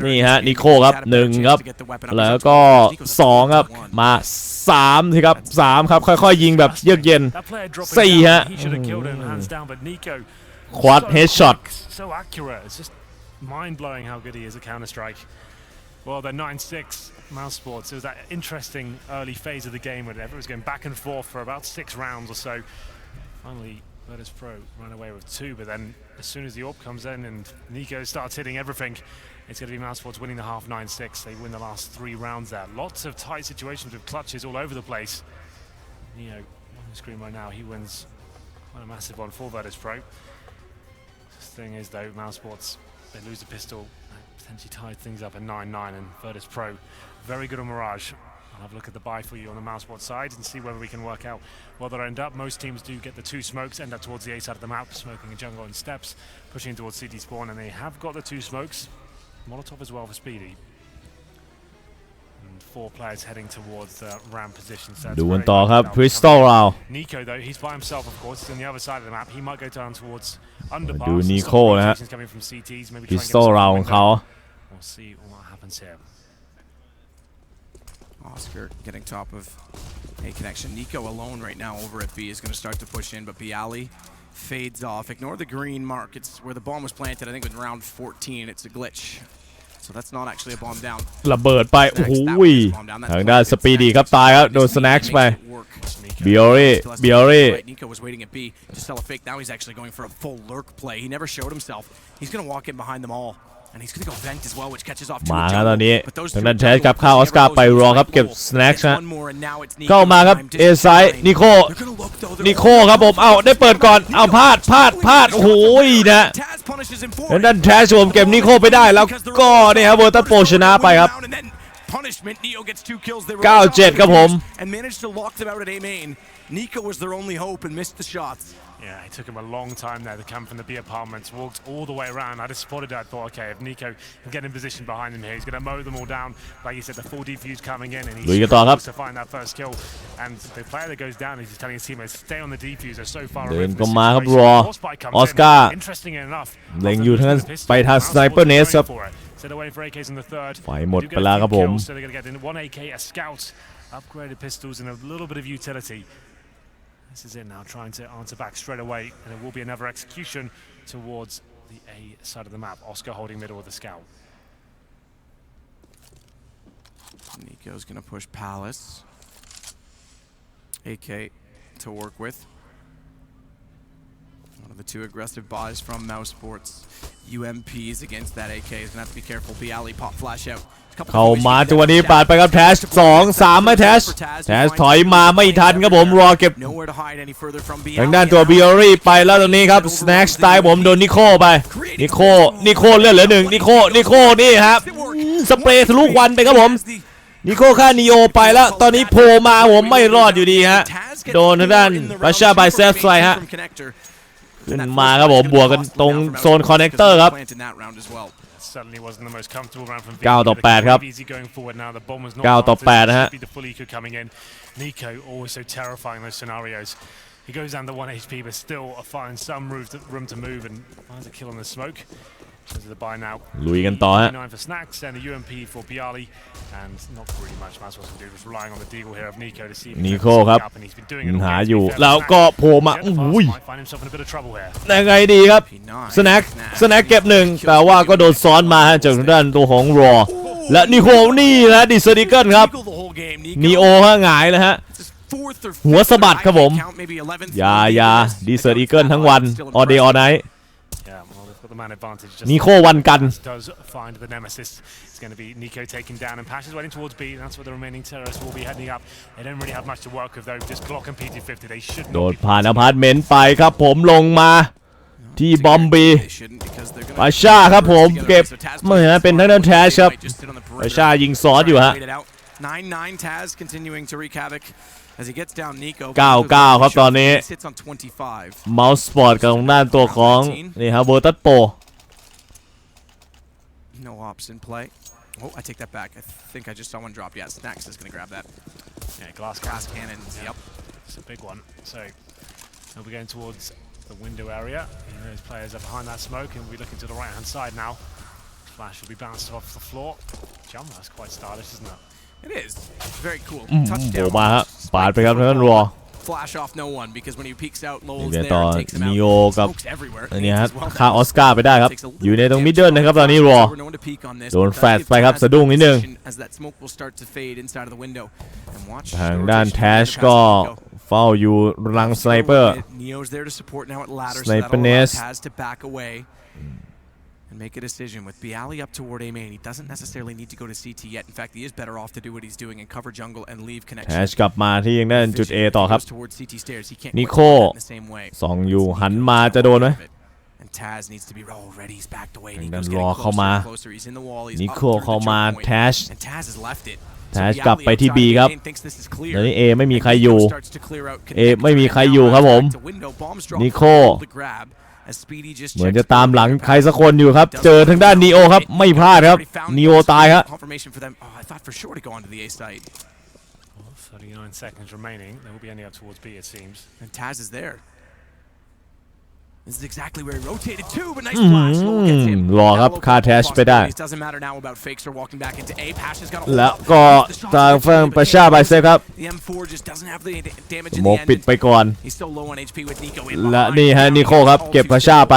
นี่ฮะนิโคครับ1ครับแล้วก็2ครับมา3ทีครับ3ครับค่อยๆยิงแบบเยือกเย็น4ฮะควอดเฮดช็อตMind-blowing how good he is at Counter-Strike. Well, they're 9-6 Mousesports. It was that interesting early phase of the game where everyone was going back and forth for about 6 rounds or so. Finally, Virtus.Pro ran away with 2, but then as soon as the AWP comes in and Nico starts hitting everything, it's going to be Mousesports winning the half 9-6. They win the last 3 rounds there. Lots of tight situations with clutches all over the place. Neo on the screen right now, he wins quite a massive one for Virtus.Pro. The thing is, though, Mousesports, they lose the pistol, potentially tied things up at 9-9, and Virtus.Pro very good on Mirage. I'll have a look at the buy for you on the Mousesports side and see whether we can work out where they'll end up. Most teams do get the 2 smokes, end up towards the A side of the map, smoking a jungle and steps, pushing towards CT spawn, and they have got the 2 smokes. Molotov as well for Speedy. And 4 players heading towards the ramp position. So ดูกันต่อครับ Crystal Round Nico though, he's by himself of course, he's on the other side of the map. He might go down towards underpass. ดูนิโคนะฮะ Crystal Round ของเขา We'll see what happens here. Oscar getting top of A connection. Nico alone right now over at B is going to start to push in, but Bialy fades off. Ignore the green mark. It's where the bomb was planted. I think in round 14. It's a glitch. So that's not actually a bomb down. ระเบิดไปโอ้โหทางด้านสปีดีครับตายครับโดนสแน็คไปเบียรี่ Nico was waiting at B to sell a fake. Now he's actually going for a full lurk play. He never showed himself. He's going to walk in behind them all. And he's going to go vent as well, which catches off มาครับตอนนี้ทางด้านแทสครับเข้าออสการ์ไปรอครับเก็บสแน็คนะเข้ามาครับเอไซด์นิโคครับผมเอาได้เปิดก่อนเอาพลาดโอ้โหนะทางด้านแทสผมเก็บนิโคไปได้แล้วก็นี่ครับVirtus.Proชนะไปครับ9-7ครับผมand managed to lock them out at A main. Nico was their only hope and missed the shots. Yeah, it took him a long time there to come from the B apartments, walked all the way around. I just spotted it. I thought, okay, if Nico can get in position behind him here, he's going to mow them all down. Like you said, the full defuse coming in, and he struggles to find that first kill. And the player that goes down, he's telling his teammates, stay on the defuser so far away from the situation. Oscar Interesting enough. เล็งอยู่ทางไปทาง Sniper Nest ครับ Set away for AKs in the third. ไฟหมดไปแล้วครับผม So they're going to get in one AK, a scout, upgraded pistols, and a little bit of utility. This is it now, trying to answer back straight away, and it will be another execution towards the A side of the map. Oscar holding middle with the scout. Nico's going to push Palace. AK to work with. One of the two aggressive buys from Mousesports. UMPs against that AK is going to have to be careful. B alley pop flash out. เข้ามาจังหวะนี้ปาดไปครับแทช2-3ไม่แทชถอยมาไม่ทันครับผมรอเก็บทางด้านตัวบิอรี่ไปแล้วตรงนี้ครับสแน็คสไตล์ผมโดนนิโคไปนิโคเลือดเหลือ1นิโคนี่ครับสเปรย์ทะลุควันไปครับผมนิโคฆ่านีโอไปแล้วตอนนี้โผล่มาผมไม่รอดอยู่ดีฮะโดนทางด้านปัชชาไบเซฟไซฮะขึ้นมาครับผมบวกกันตรงโซนคอนเนคเตอร์ครับCertainly wasn't the most comfortable round from 9-8 ครับ 9-8 นะฮะ Nico always so terrifying those scenarios. He goes down to 1 HP but still finds some room to move and finds a kill on the smoke. Into the buy now. ลุยกันต่อฮะ 9 for Snacks and a UMP for Bialy and not really much Mousesports can do, just relying on the deagle here of Nico to see if he can pick up, and he's been doing it หาอยู่แล้วก็โผล่มาอุ้ยยังไงดีครับสแน็คเก็บ1แต่ว่าก็โดนซ้อนมาจากด้านตัวของรอและนิโคนี่นะดิสติเกิลครับนีโอฮะหงายเลยฮะหัวสะบัดครับผมอย่าดิสติเกิลทั้งวันออเดย์ออไนท์นิโควันกัน It's going to be Nico taking down and passes right in towards B. That's where the remaining terrorists will be heading up. They don't really have much to work with though. Just Glock and PT50. They should not. โดดผ่านอพาร์ตเมนต์ไปครับผมลงมาที่บอมบีปัชชาครับผมเก็บเมื่อเป็นทางด้านแทชครับปัชชายิงซ้อนอยู่ฮะ 9-9 Taz continuing to wreak havoc as he gets down Nico 9-9 ครับตอนนี้ Mousesports กับทางด้านตัวของนี่ครับ Virtus.Pro No ops in play. Oh, I take that back. I think I just saw one drop. Yeah, Snacks is going to grab that. Yeah, glass cannons. Yep. It's a big one. So we'll be going towards the window area. Those players are behind that smoke, and we'll be looking to the right-hand side now. Flash will be bounced off the floor. Jump, that's quite stylish, isn't it? It is. Very cool. โผล่มาฮะปาดไปครับทางด้านรอFlash off no one because when he peeks out, Lowell's เดี๋ยว there ต่อ and takes him นิโอ out. กับ Smokes everywhere. อันนี้ฮะฆ่าออสการ์ไปได้ครับอยู่ในตรงมิดเดิลนะครับตอนนี้รอโดนแฟลชไปครับสะดุ้งนิดนึง as that smoke will start to fade inside of the window. And watch ทางด้านแทชก็เฝ้าอยู่รังสไนเปอร์ Neo's there to support now at ladder, so Sniper that'll allow Nest Taz to back away and make a decision with Bialy up toward A main. He doesn't necessarily need to go to CT yet. In fact, he is better off to do what he's doing and cover jungle and leave connection. แทชกลับมาที่ยังด้านจุด A ต่อครับนิโคส่องอยู่หันมาจะโดนไหม And Taz needs to be ready. He's backed away. ดันรอเข้ามานิโคเข้ามาแทช And Taz has left it. แทชกลับไปที่ B ครับตอนนี้ A ไม่มีใครอยู่ A ไม่มีใครอยู่ครับผมนิโคเหมือนจะตามหลังใครสักคนอยู่ครับเจอทางด้านนีโอครับไม่พลาดครับนีโอตายครับ 39 seconds remaining. They will be ending up towards B, it seems. And Taz is there. This is exactly where he rotated to, but nice flash. รอครับฆ่าแทชไปได้ Doesn't matter now about fakes or walking back into A. Pash has got a แล้วก็ทางฝั่งประชาไบเซฟครับ The M4 just doesn't have the damage โม in ก the ปิด end. ไปก่อน He's still low on HP with Nico. และนี่ฮะนิโคครับเก็บประชาไป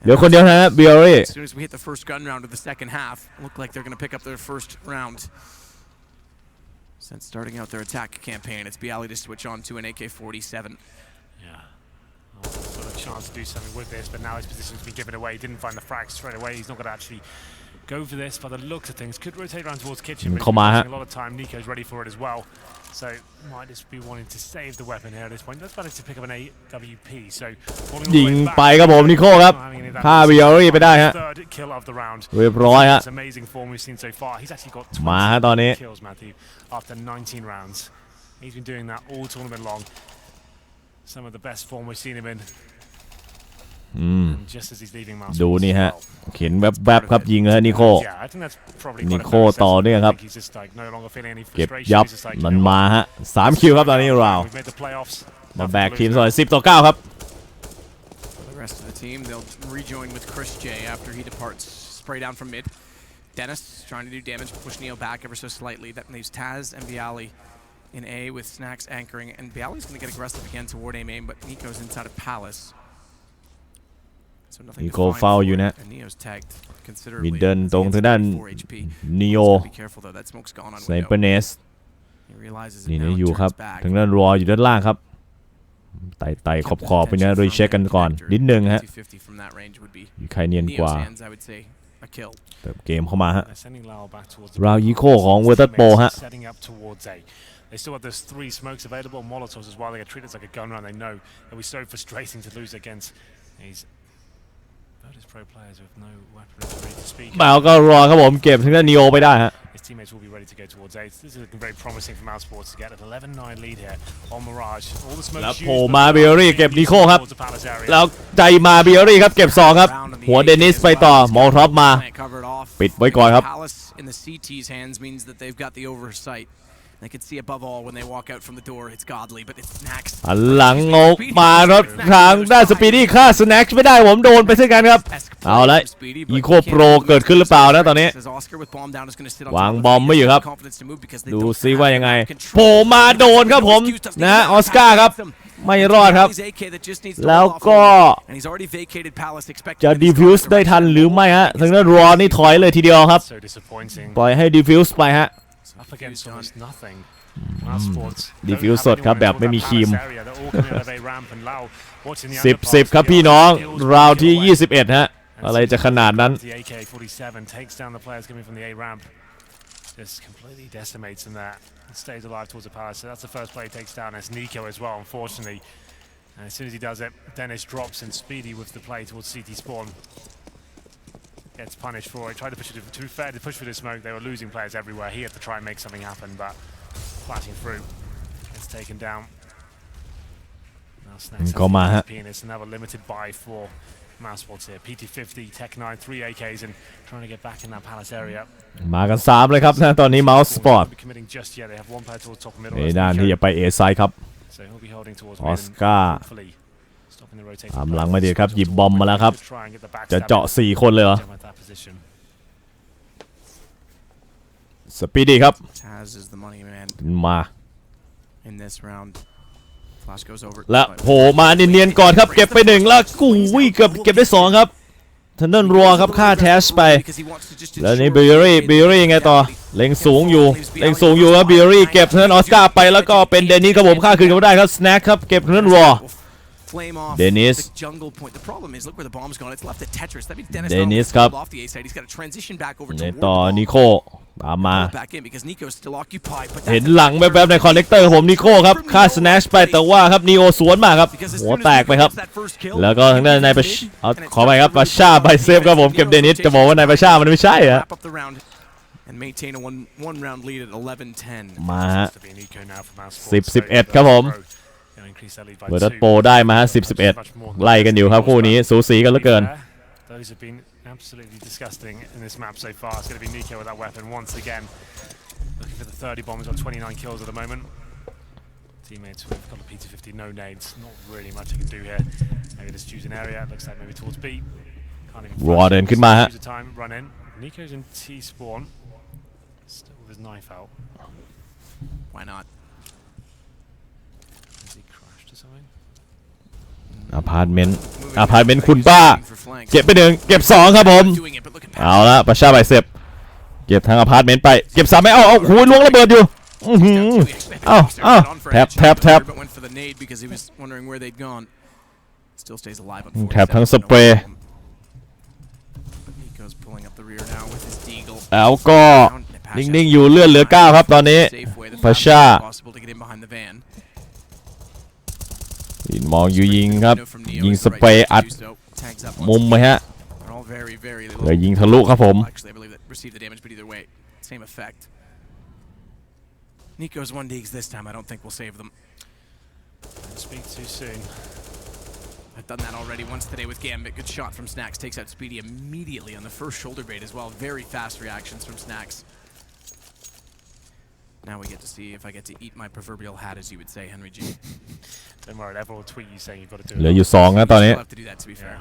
เหลือคนเดียวนะบิอรี่ As soon as we hit the first gun round of the second half, look like they're going to pick up their first round. Since starting out their attack campaign, it's Bialy to switch on to an AK-47. Yeah. Got a chance to do something with this, but now his position's been given away. He didn't find the frag straight away. He's not going to actually go for this. By the looks of things, could rotate around towards kitchen. But he's a lot of time. Nico's ready for it as well. So might just be wanting to save the weapon here at this point. That's better to pick up an AWP. So ยิงไปครับผมนิโคครับฆ่าบิอรี่ไปได้ฮะ third kill of the round. เรียบร้อยฮะ Amazing form we've seen so far. He's actually got มาฮะตอนนี้ kills, Matthew, after 19 rounds. He's been doing that all tournament long. some of the best form we've seen him in. Just as he's leaving ดูนี่ฮะเข็นแวบๆครับยิงเลยนิโค Yeah, I think that's probably นิโคต่อเนื่องครับ he's just like no longer feeling any เก็บ frustration. ยับ He's just like, มันมาฮะ3คิวครับตอนนี้เรา we've made the playoffs. มาแบกทีมสอย10-9ครับ The rest of the team, they'll rejoin with Chris J after he departs. Spray down from mid. Dennis trying to do damage, push Neo back ever so slightly. That leaves Taz and Bialy in A with Snacks anchoring, and Bialy's going to get aggressive again toward A main, but Nico's inside of Palace. So nothing Nico to find foul forอยู่ it, นะ and Neo's tagged considerably. มิดเดิลตรงทางด้าน 4 HP. นิโอ Just gotta be careful though, that smoke's gone on ไซเปอ window. ร์เนส He realizes it นี่ now นะ and อยู่ครับ turns back. ทางด้านรออยู่ด้านล่างครับไต่ขอบไปนะรีเช็คกันก่อนนิดนึงฮะ 250 from that range would be ใครเนียนกว่า Neo's hands, I would say, a kill. เติมเกมเข้ามาฮะ They're sending Lau back towards ราว the ยิโคของ Virtus.Pro ฮะ setting up towards A. They still have those 3 smokes available, Molotovs as well. They get treated like a gun run. They know it'll be so frustrating to lose against these Virtus.Pro players with no weaponry ready to speak. มาก็รอครับผมเก็บทางด้านนิโอไปได้ฮะ His teammates will be ready to go towards A. This is looking very promising for Mousesports to get an 11-9 lead here on Mirage. All the smoke แล้วโผล่มาเบลลี่เก็บนิโคครับ towards the Palace area. แล้วใจมาเบลลี่ครับเก็บ2ครับหัวเดนิสไปต่อมอลท็อปมา ปิดไว้ก่อนครับ Palace in the CT's hands means that they've got the oversight. They can see above all when they walk out from the door. It's godly, but it's Snacks. หันหลังงกมารถทางด้านสปีดี้ฆ่าสแน็คไม่ได้ผมโดนไปเช่นกันครับเอาละอีโคโปรเกิดขึ้นหรือเปล่านะตอนนี้วางบอมไม่อยู่ครับดูซิว่ายังไงโผล่มาโดนครับผมนะออสการ์ครับไม่รอดครับแล้วก็จะดีฟิวส์ได้ทันหรือไม่ฮะทางด้านรอนี่ถอยเลยทีเดียวครับ So disappointing. ปล่อยให้ดีฟิวส์ไปฮะ Up against almost nothing. Mousesports ดีฟิวส์สดครับแบบไม่มีครีม 10 ครับพี่น้องราวที่ 21 ฮะอะไรจะขนาดนั้น The AK-47 takes down the players coming from the A ramp. Just completely decimates them there. And stays alive towards the Palace. So that's the first player he takes down. That's Nico as well, unfortunately. And as soon as he does it, Dennis drops and Speedy with the play towards CT spawn. Gets punished for it. Tried to push it. To be fair, to push for the smoke, they were losing players everywhere. He had to try and make something happen, but flashing through, gets taken down. Now Snacks has the penis, and now a limited buy for Mousesports here. PT50, Tech 9, 3 AKs, and trying to get back in that Palace area. มากัน3เลยครับนะตอนนี้ Mousesports Be committing just yet. They have one player towards top middle. ในด้านที่จะไป A ไซด์ครับ So he'll be holding towards ออสการ์ hopefully stopping the rotation. ตามหลังมาดีครับหยิบบอมมาแล้วครับ Try and get the backstab จะเจาะ4คนเลยเหรอ in that position. สปีดี้ครับ Taz is the money man มา in this round. Flash goes over. และโผล่มาเนียนๆก่อนครับเก็บไป1แล้วกูวิ่งเก็บได้2ครับทันเดิลรัวครับฆ่าแทชไปแล้วนี่บิลลี่ยังไงต่อเล็งสูงอยู่ครับบิลลี่เก็บทันเดิลออสการ์ไปแล้วก็เป็นเดนิสครับผมฆ่าคืนกันไม่ได้ครับสแน็คครับเก็บทันเดิลรัว Flame off Dennis. the jungle point. The problem is, look where the bomb's gone. It's left to Tetris. That means Dennis, Dennis not off the A side. He's got to transition back over ใน toward ต่อ the นิโค ball. ตามมา Back in because Nico's still occupied. But เห็นหลังแวบๆในคอนเนคเตอร์ผมนิโคครับฆ่าสแน็คไปแต่ว่าครับนีโอสวนมาครับหัวแตกไปครับแล้วก็ทางด้านนายประขอไปครับประชาไบเซฟครับผมเก็บเดนิสจะบอกว่านายประชามันไม่ใช่ฮะ and maintain a one round lead at 11-10. มาฮะ10-11 ครับผมเบอร์ดัตโปได้มาฮะ10-11 ไล่กันอยู่ครับคู่นี้สูสีกันเหลือเกิน Those have been absolutely disgusting in this map so far. It's going to be Nico with that weapon once again. Looking for the 30 bombs on 29 kills at the moment. Teammates with got the PT50, no nades. Not really much I can do here. Maybe just choose an area. Looks like maybe towards B. Can't even รอเดินขึ้นมาฮะ use the time, run in. Nico's in T spawn. Still with his knife out. Why not? Has he crashed or something? อพาร์ตเมนต์คุณป้าเก็บไป1เก็บ2ครับผมเอาละประชาไบเซฟเก็บทางอพาร์ตเมนต์ไปเก็บ3ไม่เอาหูล้วงระเบิดอยู่แท็บแท็บแท็บทั้งสเปรย์แล้วก็นิ่งๆอยู่เลือดเหลือ9ครับตอนนี้ประชามองอยู่ยิงครับยิงสเปรย์อัดมุมไหมฮะเลยยิงทะลุครับผม Nico's 1 digs this time. I don't think we'll save them. speak too soon. I've done that already once today with Gambit. Good shot from Snacks. Takes out Speedy immediately on the first shoulder bait as well. Very fast reactions from Snacks. Now we get to see if I get to eat my proverbial hat, as you would say, Henry G. Don't worry, everyone will tweet you saying you've got to do it. เหลืออยู่2นะตอนนี้ Still have to do that, to be fair.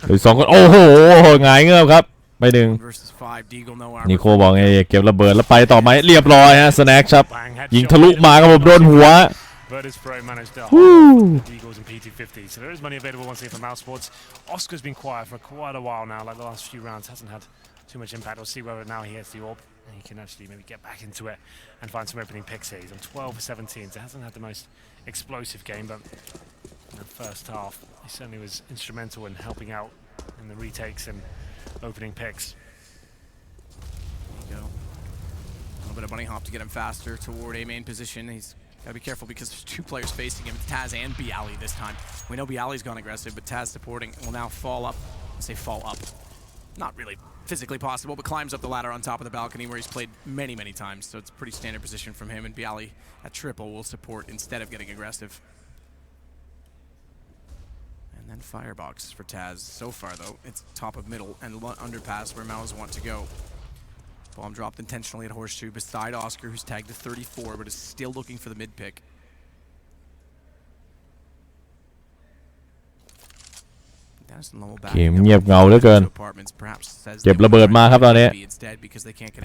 เหลือ2คนโอ้โหหงายเงือบครับไปดึง Versus 5, Deagle, no นิ armor. โคบอกไงเก็บระเบิดแล้วไปต่อไหมเรียบร้อยฮะสแน็คครับยิงทะลุมาครับผมโดนหัว Virtus.Pro managed to hold the Deagles and PT50, so there is money available once again for Mousesports. Oscar's been quiet for quite a while now, like the last few rounds, hasn't had too much impact. We'll see whether now he hits the orb and he can actually maybe get back into it and find some opening picks here. He's on 12 for 17, so hasn't had the most explosive game, but in the first half, he certainly was instrumental in helping out in the retakes and opening picks. There you go. A little bit of bunny hop to get him faster toward A main position. He's gotta be careful because there's 2 players facing him, Taz and Bialy this time. We know Bialy's gone aggressive, but Taz supporting will now fall up. I say fall up. Not really physically possible, but climbs up the ladder on top of the balcony where he's played many, many times. So it's a pretty standard position from him, and Bialy at triple will support instead of getting aggressive. And then firebox for Taz. So far, though, it's top of middle and underpass where Mouse want to go. Bomb dropped intentionally at Horseshoe beside Oscar, who's tagged to 34, but is still looking for the mid pick. เกมเงียบเงาเหลือเกินเก็บระเบิดมาครับตอนนี้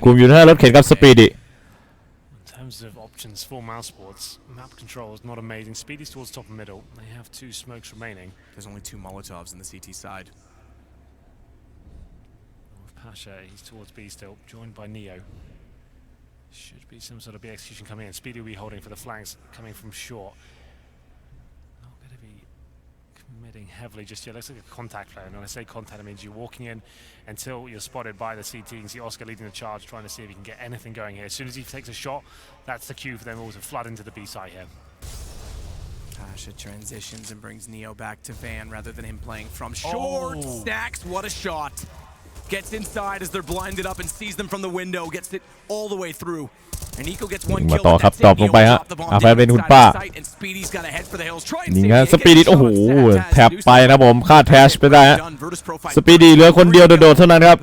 คุมอยู่ท่ารถเข็นกับสปีด In terms of options for Mousesports, map control is not amazing. Speedy's towards top and middle. They have 2 smokes remaining. There's only 2 Molotovs in the CT side. Pasha, he's towards B still, joined by Neo. Should be some sort of B execution coming in. Speedy will be holding for the flanks coming from short. Not going to be committing heavily just yet. Looks like a contact player. And when I say contact, it means you're walking in until you're spotted by the CT. You can see Oscar leading the charge, trying to see if he can get anything going here. As soon as he takes a shot, that's the cue for them all to flood into the B side here. Pasha transitions and brings Neo back to Van rather than him playing from short. Oh. Snacks, what a shot. Gets inside as they're blinded up and sees them from the window. Gets it all the way through. And Nico gets 1 kill. ต่อครับตอบลงไปฮะอาแฟนเป็นคุณป้านี่ฮะสปีดโอ้โหแท็บไปนะผมฆ่าแทชไปได้ฮะสปีดีเหลือคนเดียวโดดๆเท่านั้นครับ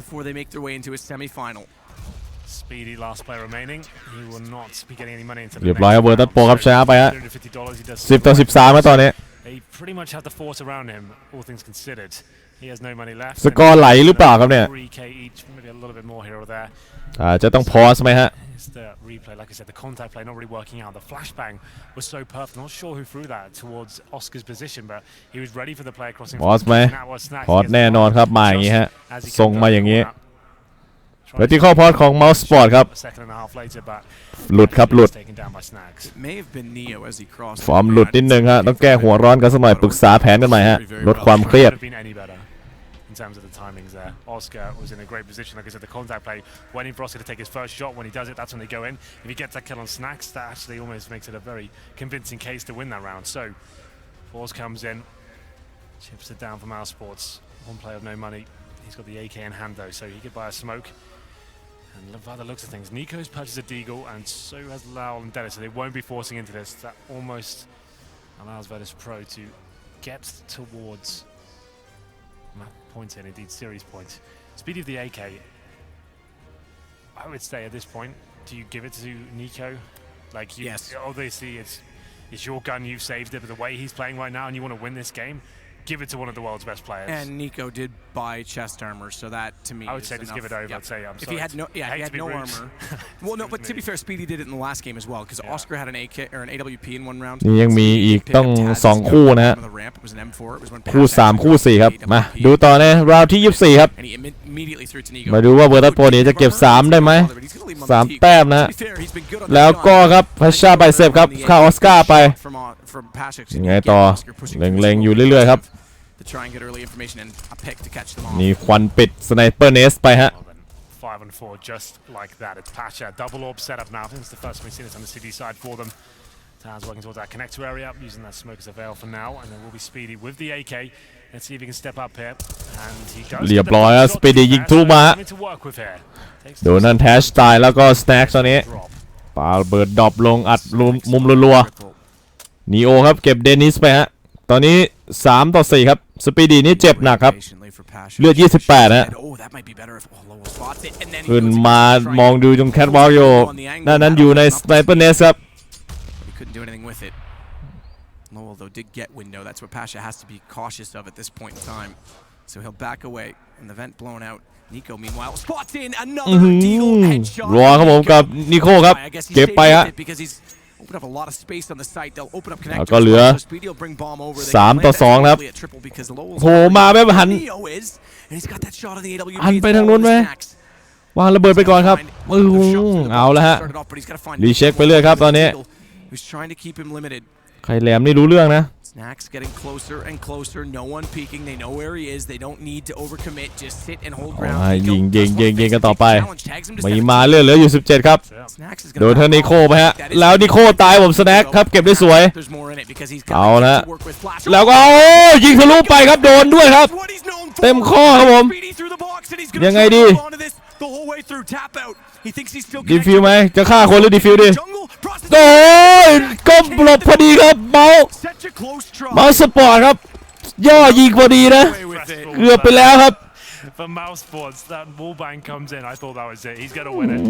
Speedy last player remaining. He will not be getting any money into the เรียบร้อยครับVirtus.Proครับชนะไปฮะ10 ต่อ 13แล้วตอนนี้ They pretty much have the force around him, all things considered. He has no money left. สกอร์ไหลหรือเปล่าครับเนี่ย 3K each, maybe a little bit more here or there. จะต้องพอสไหมฮะ It's the replay, like I said, the contact play not really working out. The flashbang was so perfect. Not sure who threw that towards Oscar's position, but he was ready for the player crossing. พอสไหมพอสแน่นอนครับมาอย่างนี้ฮะส่งมาอย่างนี้Verticalพอสของ Mousesports ครับหลุดครับหลุดฟอร์มหลุดนิดนึงฮะต้องแก้หัวร้อนกันสักหน่อยปรึกษาแผนกันใหม่ฮะลดความเครียดIn terms of the timings there, Oscar was in a great position. Like I said, the contact play, waiting for Oscar to take his first shot. When he does it, that's when they go in. If he gets that kill on Snacks, that actually almost makes it a very convincing case to win that round. So, Force comes in, chips it down for Mousesports. One player of no money. He's got the AK in hand though, so he could buy a smoke. And by the looks of things, Nico's purchased a Deagle, and so has Lowell and Dennis, so they won't be forcing into this. That almost allows Virtus.Pro to get towards map points and indeed series points. Speed of the AK, I would say at this point, do you give it to Nico? Like, yes. Obviously it's your gun, you've saved it, but the way he's playing right now and you want to win this game, give it to one of the world's best players. And Nico did buy chest armor, so that to me I would say just give it over. I'd say I'm sorry. If he had no, he had no armor. Well, no, but to be fair, Speedy did it in the last game as well because Oscar had an AK or an AWP in 1 round. ยังมีอีกต้อง2คู่นะฮะคู่3คู่4ครับมาดูต่อในราวที่24ครับมาดูว่า Virtus.Pro นี้จะเก็บ3ได้ไหม3แต้มนะฮะแล้วก็ครับพัชชาไบเซปครับเข้าออสการ์ไปยังไงต่อเล็งๆอยู่เรื่อยๆครับนี่ควันปิดสไนเปอร์เนสไปฮะ 5 and 4 just like that. It's Pasha double orb setup now. I think it's the first time we've seen this on the city side for them. Taz working towards that connector area, using that smoke as a veil for now, and then we'll be Speedy with the AK. Let's see if he can step up here. And he does. เรียบร้อยครับสปีดยิงทุกมาโดนนั่นแทชตายแล้วก็สแน็คตอนนี้ปาเบิร์ดดรอปลงอัดมุมรัวๆ นีโอครับเก็บเดนิสไปฮะตอนนี้3-4ครับสปีดีนี่เจ็บหนักครับเลือด28ฮะขึ้นมามองดูตรงแคทวอลอยู่นั้นอยู่ในสไนเปอร์เนสครับ Lowell though did get window. That's what Pasha has to be cautious of at this point in time. So he'll back away and the vent blown out. Nico meanwhile spots in another deal headshot. รอครับผมกับนิโคครับเก็บไปฮะ Open up a lot of space on the site. They'll open up connectors. ก็เหลือ3-2ครับโหมาแบบหันไปทางนู้นไหมวางระเบิดไปก่อนครับเอาแล้วฮะรีเช็คไปเรื่อยครับตอนนี้ใครแหลมนี่รู้เรื่องนะ Snacks getting closer and closer. No one peeking. They know where he is. They don't need to overcommit. Just sit and hold ground. ยิงกันต่อไปมีมาเหลืออยู่17ครับโดนเทนิโคไปฮะแล้วนิโคตายผมสแน็คครับเก็บได้สวยเอาละแล้วก็ยิงทะลุไปครับโดนด้วยครับเต็มข้อครับผมยังไงดีดีฟิวไหมจะฆ่าคนหรือดีฟิวดิโอ้ยก้มหลบพอดีครับเมาส์สปอร์ตครับย่อยิงพอดีนะเกือบไปแล้วครับ For Mousesports, that wallbang comes in. I thought that was it. He's going to win it.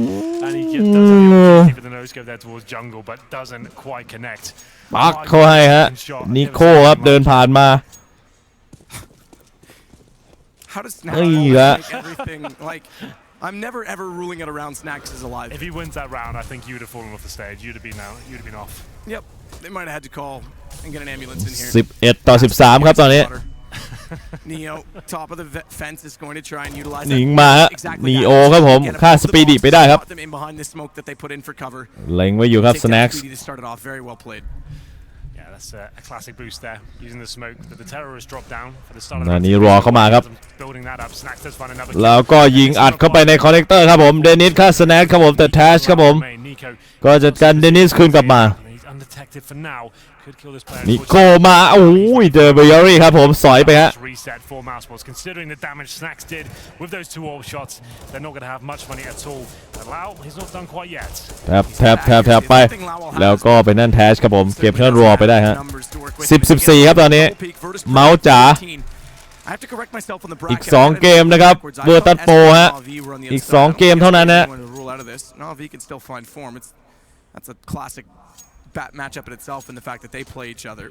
And he does have the opportunity for the no-scope there towards jungle, but doesn't quite connect. ปักเขาให้ฮะนิโคครับเดินผ่านมา How does Snacks make everything like I'm never ever ruling it around. Snacks is alive. If he wins that round, I think you would have fallen off the stage. You'd have been off. Yep. They might have had to call and get an ambulance in here. 11-13ครับตอนนี้ Neo top of the fence is going to try and utilize หนิงมาฮะนีโอครับผมฆ่าสปีดีไปได้ครับเล็งไว้อยู่ครับ Snacks That's a classic boost there, using the smoke that the terrorists dropped down for the start of นี่รอเข้ามาครับ building that up. Snacks does find another แล้วก็ยิงอัดเข้าไปในคอนเนคเตอร์ครับผมเดนิสฆ่า Snacks ครับผมแต่แทชครับผมก็จัดการเดนิสคืนกลับมานิโคมาโอ้ยเจอเบย์รี่ครับผมสอยไปฮะ Reset for Mousesports. Considering the damage Snacks did with those 2 orb shots, they're not going to have much money at all. But Lau, he's not done quite yet. แทบไปแล้วก็ไปนั่นแทชครับผมเก็บเชิญรัวไปได้ฮะ10-14ครับตอนนี้เมาส์จ๋าอีก2เกมนะครับเวอร์ตัสโปรฮะอีก2เกมเท่านั้นนะ That's a classic matchup in itself in the fact that they play each other.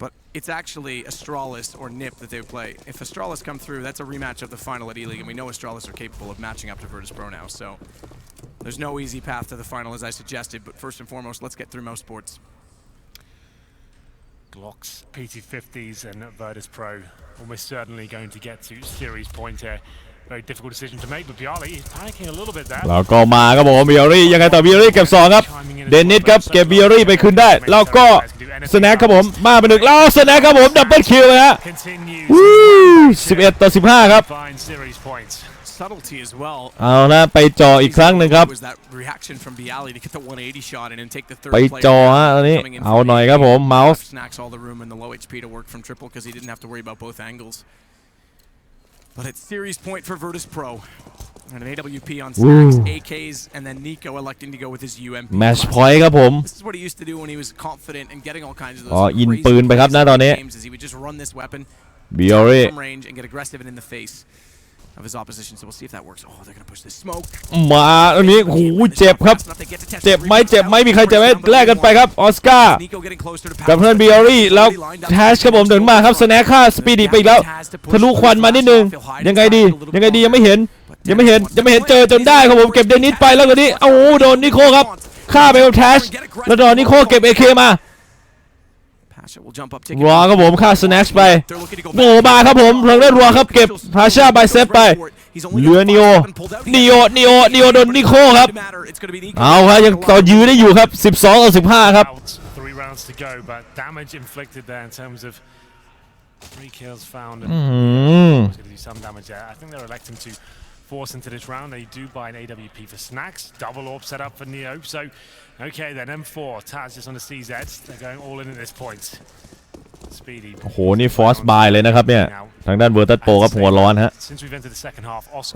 But it's actually Astralis or Nip that they play. If Astralis come through, that's a rematch of the final at E-League, and we know Astralis are capable of matching up to Virtus.Pro now, so there's no easy path to the final as I suggested, but first and foremost, let's get through Mousesports. Glocks, PT50s and Virtus.Pro almost certainly going to get to series point here. Very difficult decision to make, but Bialy is panicking a little bit there. แล้วก็มาครับผมบิอารี่ยังไงต่อบิอารี่เก็บ2ครับเดนิสครับเก็บบิอารี่ไปคืนได้แล้วก็สแน็คครับผมมาเป็น1แล้วสแน็คครับผมดับเบิลคิวเลยฮะ11-15ครับ Subtlety as well. เอานะไปจ่ออีกครั้งหนึ่งครับไปจ่อฮะตอนนี้เอาหน่อยครับผมเมาส์ Snacks all the room and the low HP to work from triple because he didn't have to worry about both angles. But it's series point for Virtus.Pro. And an AWP on Snacks, AKs, and then Nico electing to go with his UMP. Match point ครับผม This is what he used to do when he was confident and getting all kinds of อินปืนไปครับนะตอนนี้ games. He would just run this weapon บิอารี่ from range and get aggressive and in the face of his opposition. So we'll see if that works. Oh, they're gonna push this smoke. มาตรงนี้โอ้โหเจ็บครับเจ็บไหมมีใครเจ็บไหมแลกกันไปครับออสการ์กับเพื่อนบิอารี่แล้วแทชครับผมเดินมาครับสแน็คฆ่าสปีดีไปอีกแล้วทะลุควันมานิดนึงยังไงดียังไม่เห็นเจอจนได้ครับผมเก็บเดนิสไปแล้วก็นี้โอ้โหโดนนิโคครับฆ่าไปกับแทชแล้วโดนนิโคเก็บเอเคมารอครับผมฆ่าสแน็คไปโง่มาครับผมทางด้านรัวครับเก็บพาชาไบเซฟไปเหลือนิโอโดนนิโคครับเอาครับยังต่อยื้อได้อยู่ครับ12-15ครับ 3 rounds to go, but damage inflicted there in terms of 3 kills found. He's going to do some damage there. I think they're electing to force into this round. They do buy an AWP for Snacks. Double orb set up for Neo. So, okay, then M4. Taz just on the CZ. They're going all in at this point. Speedy. โอ้โหนี่ฟอร์สบายเลยนะครับเนี่ยทางด้านเวอร์ตัสโปรครับหัวร้อนฮะ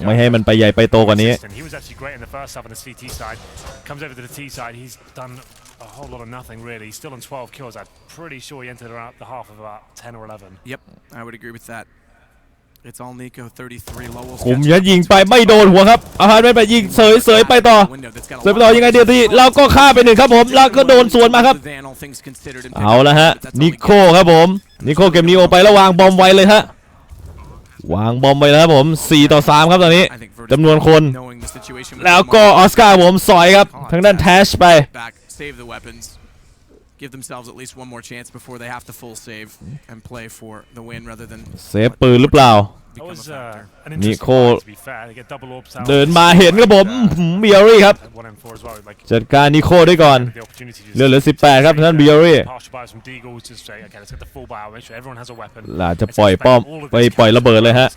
ไม่ให้มันไปใหญ่ไปโตกว่านี้ He was actually great in the first half on the CT side. Comes over to the T side. He's done a whole lot of nothing really. He's still on 12 kills. I'm pretty sure he entered around the half of about 10 or 11. Yep, I would agree with that. It's all Nico 33 Lowell's ผมยัดยิงไปไม่โดนหัวครับอาหารไม่ไปยิงเสยไปต่อเสยไปต่อยังไงเดียวทีแล้วก็ฆ่าไปหนึ่งครับผมแล้วก็โดนสวนมาครับเอาละฮะนิโคครับผมนิโคเก็บนีโอไปแล้ววางบอมไว้เลยฮะวางบอมไปแล้วครับผม4-3ครับตอนนี้จำนวนคนแล้วก็ออสการ์ผมสอยครับทางด้านแทชไป Give themselves at least one more chance before they have to full save and play for the win rather than เซฟปืนหรือเปล่านิโคเดินมาเห็นครับผมเบียรี่ครับจัดการนิโคด้วยก่อนเหลือ18ครับท่านเบียรี่ล่ะจะปล่อยป้อมไปปล่อยระเบิดเลยฮะ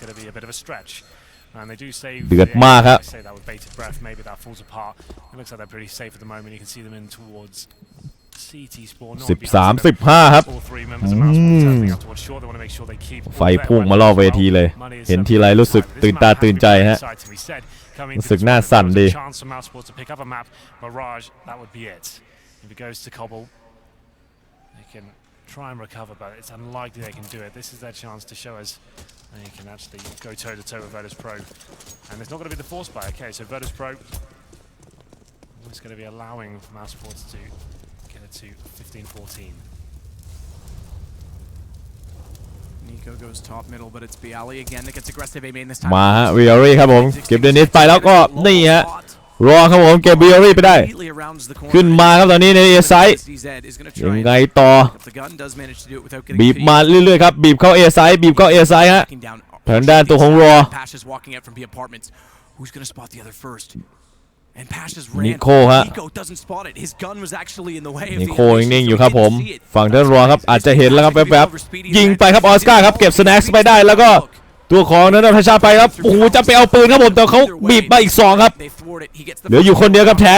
เดือดมากครับ13-15ครับไฟพุ่งมารอบเวทีเลยเห็นทีไรรู้สึกตื่นตาตื่นใจฮะรู้สึกหน้าสั่นดีtry and recover, but it's unlikely they can do it. This is their chance to show us they can actually go toe-to-toe with Virtus.Pro. And it's not going to be the force buy. Okay, so Virtus.Pro is going to be allowing Mousesports to get it to 15-14. Nico goes top middle, but it's Bialy again that gets aggressive. Aim in this time. มาฮะวิอรี่ครับผมเก็บเดนิสไปแล้วก็นี่ฮะรอครับผมเก็บวิอรี่ไปได้ขึ้นมาครับตอนนี้ในเอไซด์ยังไงต่อบีบมาเรื่อยๆครับบีบเข้าเอไซด์บีบเข้าเอไซด์ฮะทางด้านตัวของรอนิโคฮะนิโคยังนิ่งอยู่ครับผมฝั่งด้านรอครับอาจจะเห็นแล้วครับแป๊บๆยิงไปครับออสการ์ครับเก็บสแน็คไปได้แล้วก็ตัวของนั้นพระชาไปครับโอ้โหจะไปเอาปืนครับผมแต่เขาบีบมาอีก2ครับเหลืออยู่คนเดียวครับแท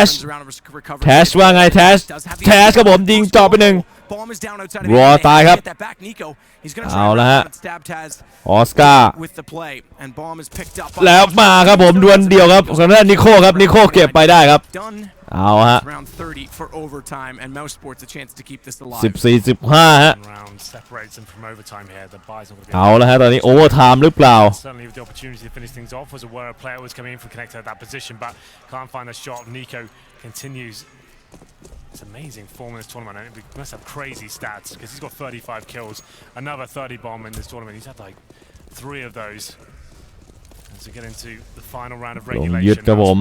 ชว่าไงแทชครับผมยิงเจาะไป1รอตายครับเอาละฮะออสการ์แล้วมาครับผมดวลเดียวครับของนั้นนิโคครับนิโคเก็บไปได้ครับเอาฮะ14-15ฮะเอาละฮะตอนนี้โอเวอร์ไทม์หรือเปล่าIt's amazing form in this tournament, and he must have crazy stats because he's got 35 kills, another 30 bomb in this tournament. He's had like 3 of those. And to get into the final round of regulation,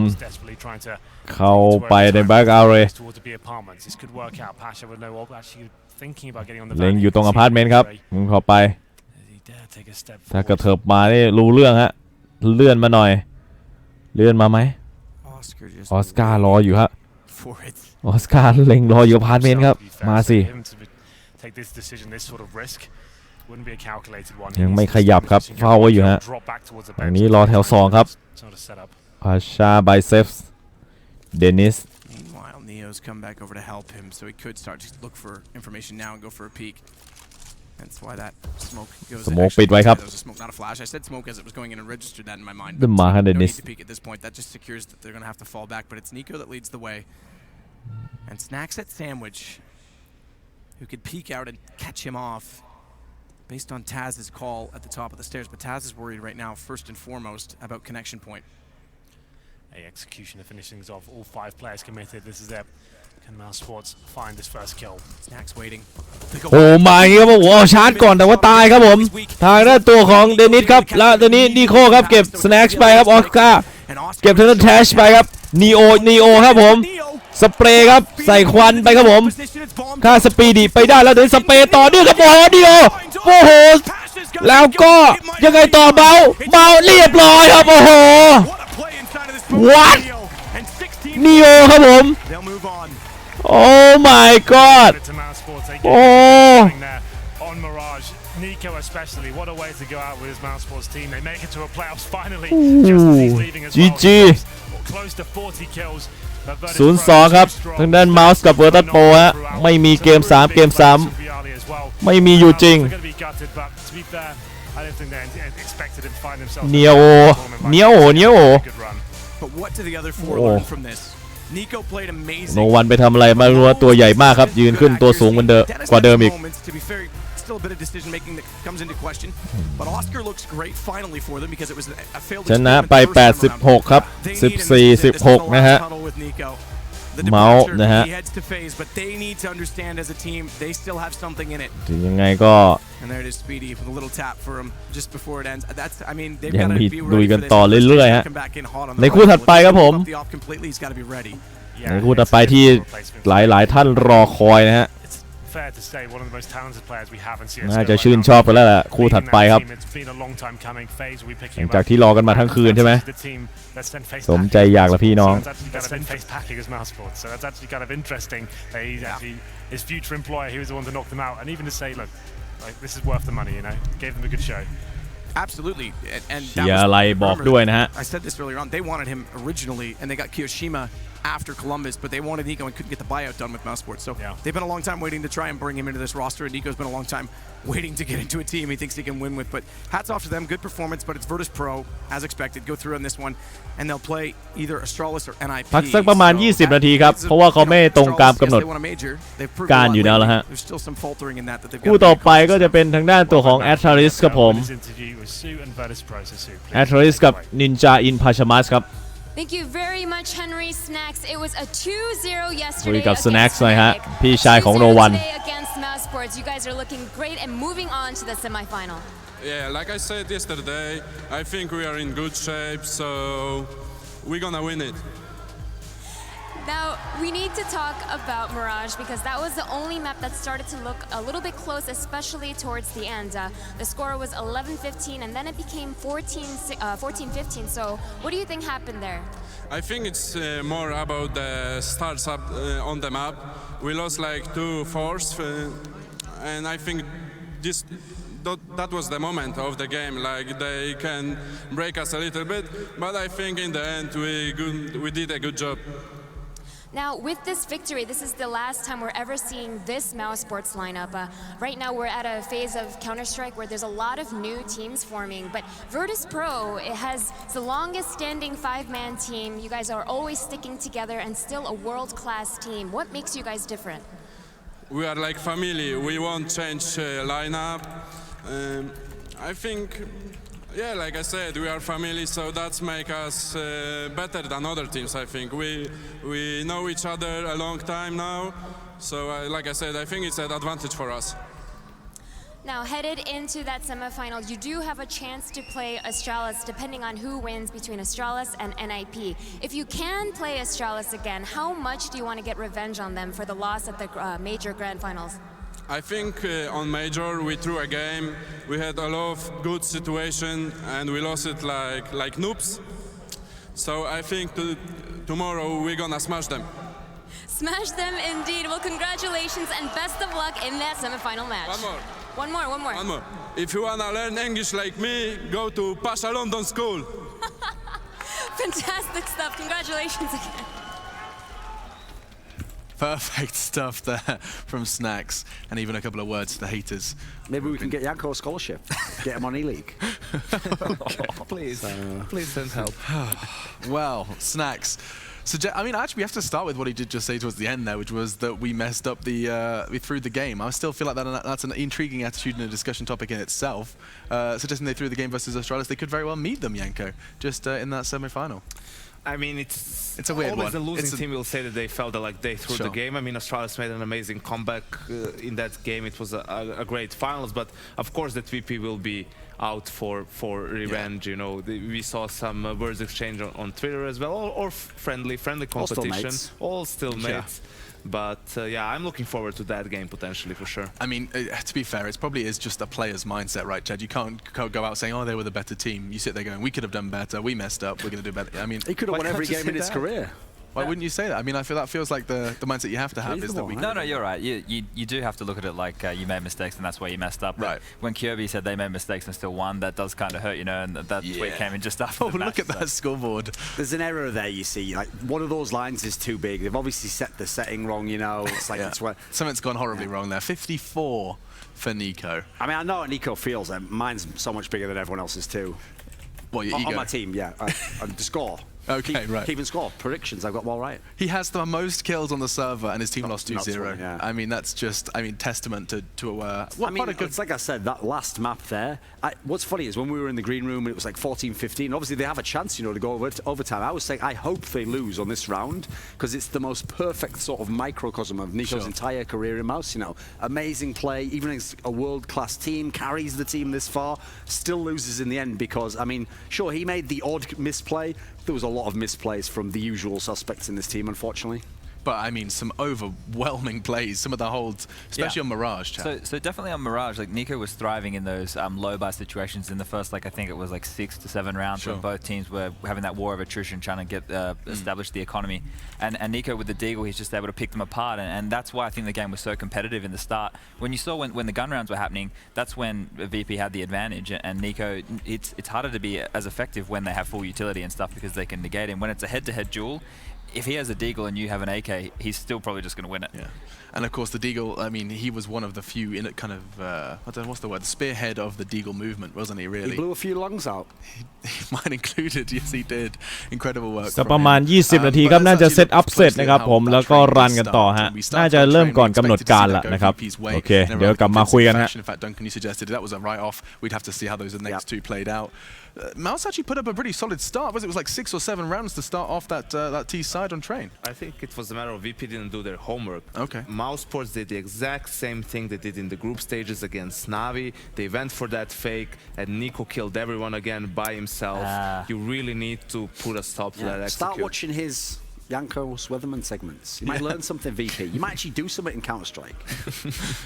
he's desperately trying to เข้าไปในแบ็กเอาท์เลย towards the B apartments. This could work out. Pasha would know actually thinking about getting on the เล็งอยู่ตรงอพาร์ตเมนต์ครับมึงเข้าไปถ้ากระเถิบมานี่รู้เรื่องฮะเลื่อนมาหน่อยเลื่อนมาไหมออสการ์รออยู่ฮะออสการ์เล็งรออยู่พาร์ทเมนต์ครับมาสิยังไม่ขยับครับเฝ้าไว้อยู่ฮะอันนี้รอแถว2ครับพาชาไบเซฟส์เดนิส Neo's come back over to help him, so he could start to look for information now and go for a peek. That's why that smoke goes. Smoke ปิดไว้ครับ There was a smoke, not a flash. I said smoke as it was going in and registered that in my mind. The Maha No need Dennis. to peek at this point. That just secures that they're going to have to fall back. But it's Nico that leads the way, and Snacks at Sandwich, who could peek out and catch him off, based on Taz's call at the top of the stairs. But Taz is worried right now, first and foremost, about connection point. A execution of finishings of all 5 players committed. This is it. Can Mousesports find this first kill? Snacks waiting. โอ้มาอย่างนี้ครับผมชาร์จก่อนแต่ว่าตายครับผมทางด้านตัวของเดนิสครับแล้วตอนนี้นิโคครับเก็บสแน็คไปครับออสการ์เก็บทางด้านแทชไปครับนีโอครับผมสเปรย์ครับใส่ควันไปครับผมค่าสปีดีไปได้แล้วเดี๋ยวสเปรย์ต่อเนื่องครับโอ้โหนีโอ้โหแล้วก็ยังไงต่อเบาเรียบร้อยครับโอ้โหWhat นีโอครับผมโอ้ my god โอ้ on Mirage Nico especially what a way to go out with his Mousesports team they make it to a playoffs finally just as he's leaving as well close to 40 kills 0-2ครับทางด้านเมาส์กับVirtus.Proฮะไม่มีเกม3ไม่มีอยู่จริงBut what do the other 4 learn from this? Nico played amazing. โนวันไปทำอะไรไม่รู้ว่าตัวใหญ่มากครับยืนขึ้นตัวสูงเหมือนเดิมกว่าเดิมอีก To be fair, still a bit of decision making that comes into question, but Oscar looks great finally for them because it was a failed ชนะไป 86 ครับ 14-16 นะฮะ เมาส์นะฮะ but they need to understand as a team they still have something in it ถึงยังไงก็ and there it is Speedy with a little tap for him just before it ends that's I mean they've ยัง got to มี be ลุย ready กั for น this ต่อเรื่อยๆฮะ come back in hot on ใน the คู่ถัดไปครับผม the off completely he's got to be ready ในคู่ถัดไปที่หลายๆท่านรอคอยนะฮะ Fair to say, one of the most talented players we have in CS:GO. น่าจะชื่นชอบกันแล้วแหละคู่ถัดไปครับ It's been a long time coming. FaZe will be ห picking ลัง him จาก up. ที่รอกันมาทั้งคืนใช่ไหม The team that's sent FaZe สมใจอยากละพี่น้อง So that's actually kind of FaZe packing as Mousesports. So that's actually kind of interesting. That he's actually his future employer. He was the one to knock them out, and even to say, look, like this is worth the money. You know, gave them a good show. Absolutely, and เชียร์อะไรบอกด้วยนะฮะ I said this earlier on. They wanted him originally, and they got Kiyoshima after Columbus, but they wanted Nico and couldn't get the buyout done with Mousesports. So they've been a long time waiting to try and bring him into this roster, and Nico's been a long time waiting to get into a team he thinks he can win with. But hats off to them, good performance. But it's Virtus.Pro as expected. Go through on this one, and they'll play either Astralis or NIP. พักสักประมาณ 20 นาทีครับเพราะว่าเขาไม่ตรงตามกำหนดการอยู่แล้วละฮะ There's still some faltering in that they've got. คู่ต่อไปก็จะเป็นทางด้านตัวของ Astralis ครับผม This interview with Sue and Virtus.Pro. So Sue, please. Astralis กับ Ninja in Pajamas ครับ Thank you very much, Henry Snacks. It was a 2-0 yesterday คุยกับ against Snacks หน่อยฮะ Fnatic. พี่ชายของ No 2-0 One today against Mousesports. You guys are looking great and moving on to the semifinal. Yeah, like I said yesterday, I think we are in good shape, so we're gonna win it. Now, we need to talk about Mirage because that was the only map that started to look a little bit close, especially towards the end. The score was 11-15 and then it became 14-15. So what do you think happened there? I think it's more about the starts up on the map. We lost like 2 fours, and I think that was the moment of the game. Like they can break us a little bit, but I think in the end we did a good job. Now, with this victory, this is the last time we're ever seeing this Mousesports lineup. Right now, we're at a phase of Counter-Strike where there's a lot of new teams forming, but Virtus.Pro, it has the longest standing 5-man team. You guys are always sticking together and still a world-class team. What makes you guys different? We are like family. We won't change lineup. I think, yeah, like I said, we are family, so that's make us better than other teams. I think we know each other a long time now, so like I said, I think it's an advantage for us. Now, headed into that semifinal, you do have a chance to play Astralis depending on who wins between Astralis and NIP. If you can play Astralis again, how much do you want to get revenge on them for the loss at the major grand finals? I think on major we threw a game. We had a lot of good situation and we lost it like noobs. So I think tomorrow we're gonna smash them. Smash them indeed. Well, congratulations and best of luck in that semifinal match. One more. If you wanna learn English like me, go to Pasha London School. Fantastic stuff. Congratulations again. Perfect stuff there from Snacks, and even a couple of words to the haters. Maybe we can get Yanko a scholarship. Get him on E-League. Please send help. Well, Snacks. So, I mean, actually, we have to start with what he did just say towards the end there, which was that we messed up we threw the game. I still feel like that's an intriguing attitude and a discussion topic in itself. Suggesting they threw the game versus Astralis, they could very well meet them, Yanko, just in that semi-final. I mean, it's a weird always one. The losing team will say that they felt that like they threw the game. I mean, Astralis made an amazing comeback in that game. It was a great finals, but of course that VP will be out for revenge. You know, we saw some words exchange on Twitter as well, or friendly competition. All still mates. But yeah, I'm looking forward to that game potentially for sure. I mean, to be fair, it probably is just a player's mindset, right, Chad? You can't go out saying, oh, they were the better team. You sit there going, we could have done better, we messed up, we're going to do better. I mean, he could have won every game in his career. Why wouldn't you say that? I mean, I feel that feels like the mindset you have to have is that we... No, you're right. You do have to look at it like you made mistakes and that's where you messed up. Right. When Kirby said they made mistakes and still won, that does kind of hurt, you know, and that tweet came in just after the match, look at that scoreboard. There's an error there, you see. Like, one of those lines is too big. They've obviously set the setting wrong, you know. It's like it's where... Something's gone horribly wrong there. 54 for Nico. I mean, I know how Nico feels. Mine's so much bigger than everyone else's too. Well, your ego. On my team, yeah. The score. Okay, right. Keeping score. Predictions, I've got well right. He has the most kills on the server, and his team lost 2-0. Yeah. I mean, that's just, testament to it's like I said, that last map there. What's funny is when we were in the green room, it was like 14-15. Obviously, they have a chance, to go overtime. I was saying, I hope they lose on this round because it's the most perfect sort of microcosm of Nico's entire career in Mouse. Amazing play, even as a world-class team, carries the team this far, still loses in the end because, sure, he made the odd misplay. There was a lot of misplays from the usual suspects in this team, unfortunately. But some overwhelming plays, some of the holds, especially on Mirage. So definitely on Mirage, like Nico was thriving in those low buy situations in the first, I think it was 6 to 7 rounds when both teams were having that war of attrition, trying to get establish the economy. And Nico with the Deagle, he's just able to pick them apart, and that's why I think the game was so competitive in the start. When you saw when the gun rounds were happening, that's when VP had the advantage, and Nico, it's harder to be as effective when they have full utility and stuff because they can negate him. When it's a head-to-head duel, if he has a Deagle and you have an AK, he's still probably just going to win it. Yeah. And of course, the Deagle, he was one of the few in it kind of, I don't know, what's the word, the spearhead of the Deagle movement, wasn't he, really? He blew a few lungs out. Mine included, yes, he did. Incredible work. ก็ประมาณ 20 นาทีครับน่าจะเซตอัพเสร็จนะครับผมแล้วก็รันกันต่อฮะน่าจะเริ่มก่อนกำหนดการแล้วนะครับโอเคเดี๋ยวกลับมาคุยกันฮะ In fact, Duncan, you suggested that was a write-off. We'd have to see how those next two played out. Mouse actually put up a pretty solid start. It was like 6 or 7 rounds to start off that T side on train. I think it was a matter of VP didn't do their homework. Okay. Mousesports did the exact same thing they did in the group stages against Navi. They went for that fake, and Nico killed everyone again by himself. You really need to put a stop to that execute. Start watching his Yanko Weatherman segments. You might learn something, VP. You might actually do something in Counter-Strike.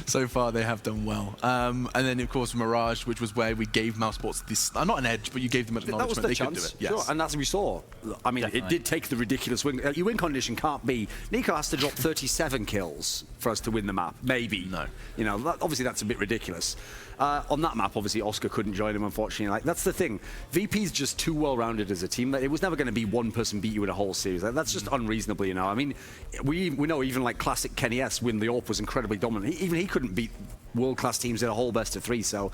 So far, they have done well. And then, of course, Mirage, which was where we gave Mousesports this, not an edge, but you gave them an acknowledgement. That was the they chance. could do it. Yes. Sure. And that's what we saw. It did take the ridiculous win. Your win condition can't be, Nico has to drop 37 kills for us to win the map. Maybe. No. Obviously, that's a bit ridiculous. On that map, obviously, Oscar couldn't join him, unfortunately. That's the thing. VP's just too well-rounded as a team. It was never going to be one person beat you in a whole series. That's just unreasonable, we know even like classic Kenny S when the AWP was incredibly dominant. Even he couldn't beat world-class teams in a whole best-of-3. So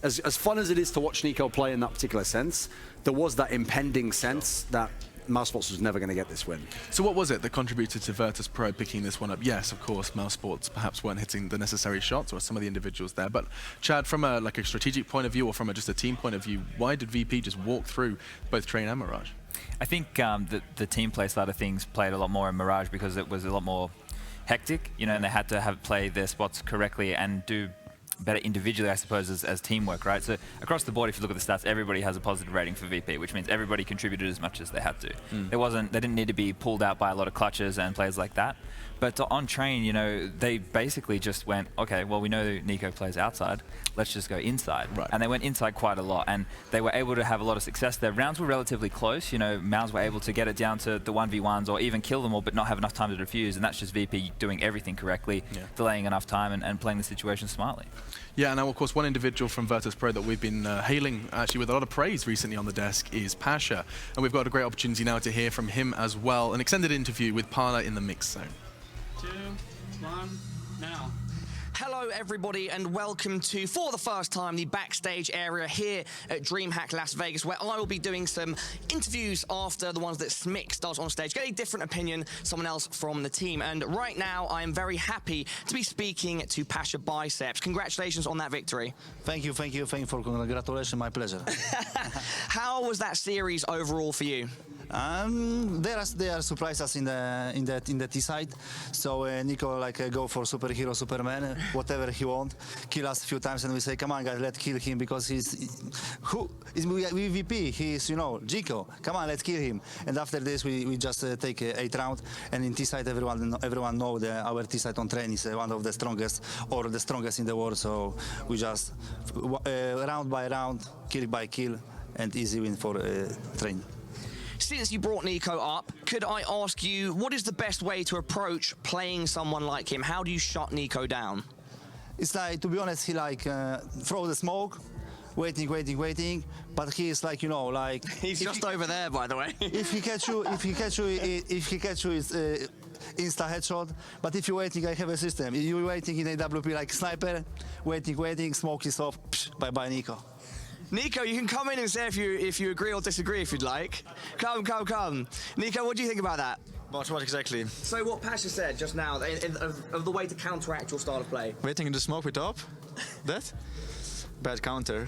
as fun as it is to watch Nico play in that particular sense, there was that impending sense that Mousesports was never going to get this win. So what was it that contributed to Virtus.Pro picking this one up? Yes, of course, Mousesports perhaps weren't hitting the necessary shots, or some of the individuals there. But Chad, from a strategic point of view, or from just a team point of view, why did VP just walk through both Train and Mirage? I think the team play side of things played a lot more in Mirage because it was a lot more hectic, and they had to play their spots correctly and do better individually, I suppose, as teamwork, right? So across the board, if you look at the stats, everybody has a positive rating for VP, which means everybody contributed as much as they had to. They didn't need to be pulled out by a lot of clutches and players like that. But on Train, they basically just went, okay, well, we know Nico plays outside, let's just go inside. Right. And they went inside quite a lot, and they were able to have a lot of success. Their rounds were relatively close. Mouse were able to get it down to the 1v1s or even kill them all, but not have enough time to defuse, and that's just VP doing everything correctly, delaying enough time and playing the situation smartly. Yeah, and now, of course, one individual from Virtus.Pro that we've been hailing, actually, with a lot of praise recently on the desk is Pasha. And we've got a great opportunity now to hear from him as well. An extended interview with Parla in the mix zone. 2, 1, now. Hello everybody and welcome to, for the first time, the backstage area here at DreamHack Las Vegas, where I will be doing some interviews after the ones that Smix does on stage, get a different opinion, someone else from the team. And right now I am very happy to be speaking to Pasha Biceps. Congratulations on that victory. Thank you for congratulations, my pleasure. How was that series overall for you? They are surprised us in the T side. So Nico go for superhero, Superman, whatever he want, kill us a few times, and we say, come on guys, let's kill him because he's VP. He is Jico. Come on, let's kill him. And after this, we just take 8 rounds. And in T side, everyone know that our T side on Train is one of the strongest or the strongest in the world. So we just round by round, kill by kill, and easy win for Train. Since you brought Nico up, could I ask you, what is the best way to approach playing someone like him? How do you shut Nico down? It's to be honest, he throw the smoke, waiting, but he is He's just over there, by the way. if he catch you, it's insta headshot. But if you're waiting, I have a system. You're waiting in AWP like sniper, waiting, smoke is off, bye-bye Nico. Nico, you can come in and say if you agree or disagree if you'd like. Come. Nico, what do you think about that? What exactly? So what Pasha said just now, of the way to counteract your style of play. Waiting in the smoke with top? That? Bad counter.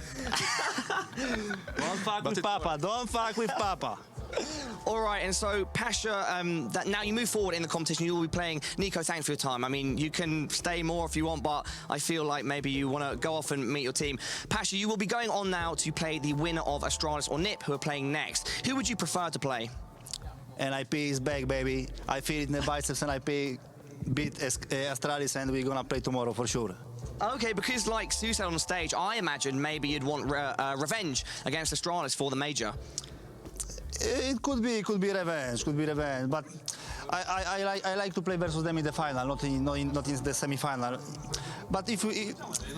Don't fuck with Papa. Don't fuck with Papa. All right, and so Pasha, now you move forward in the competition, you will be playing. Nico, thanks for your time. I mean, you can stay more if you want, but I feel like maybe you want to go off and meet your team. Pasha, you will be going on now to play the winner of Astralis or NiP, who are playing next. Who would you prefer to play? NiP is back, baby. I feel it in the biceps, and NiP beat Astralis, and we're gonna play tomorrow for sure. Okay, because like Sue said on stage, I imagine maybe you'd want revenge against Astralis for the major. It could be revenge, but I like to play versus them in the final, not in the semi-final. But if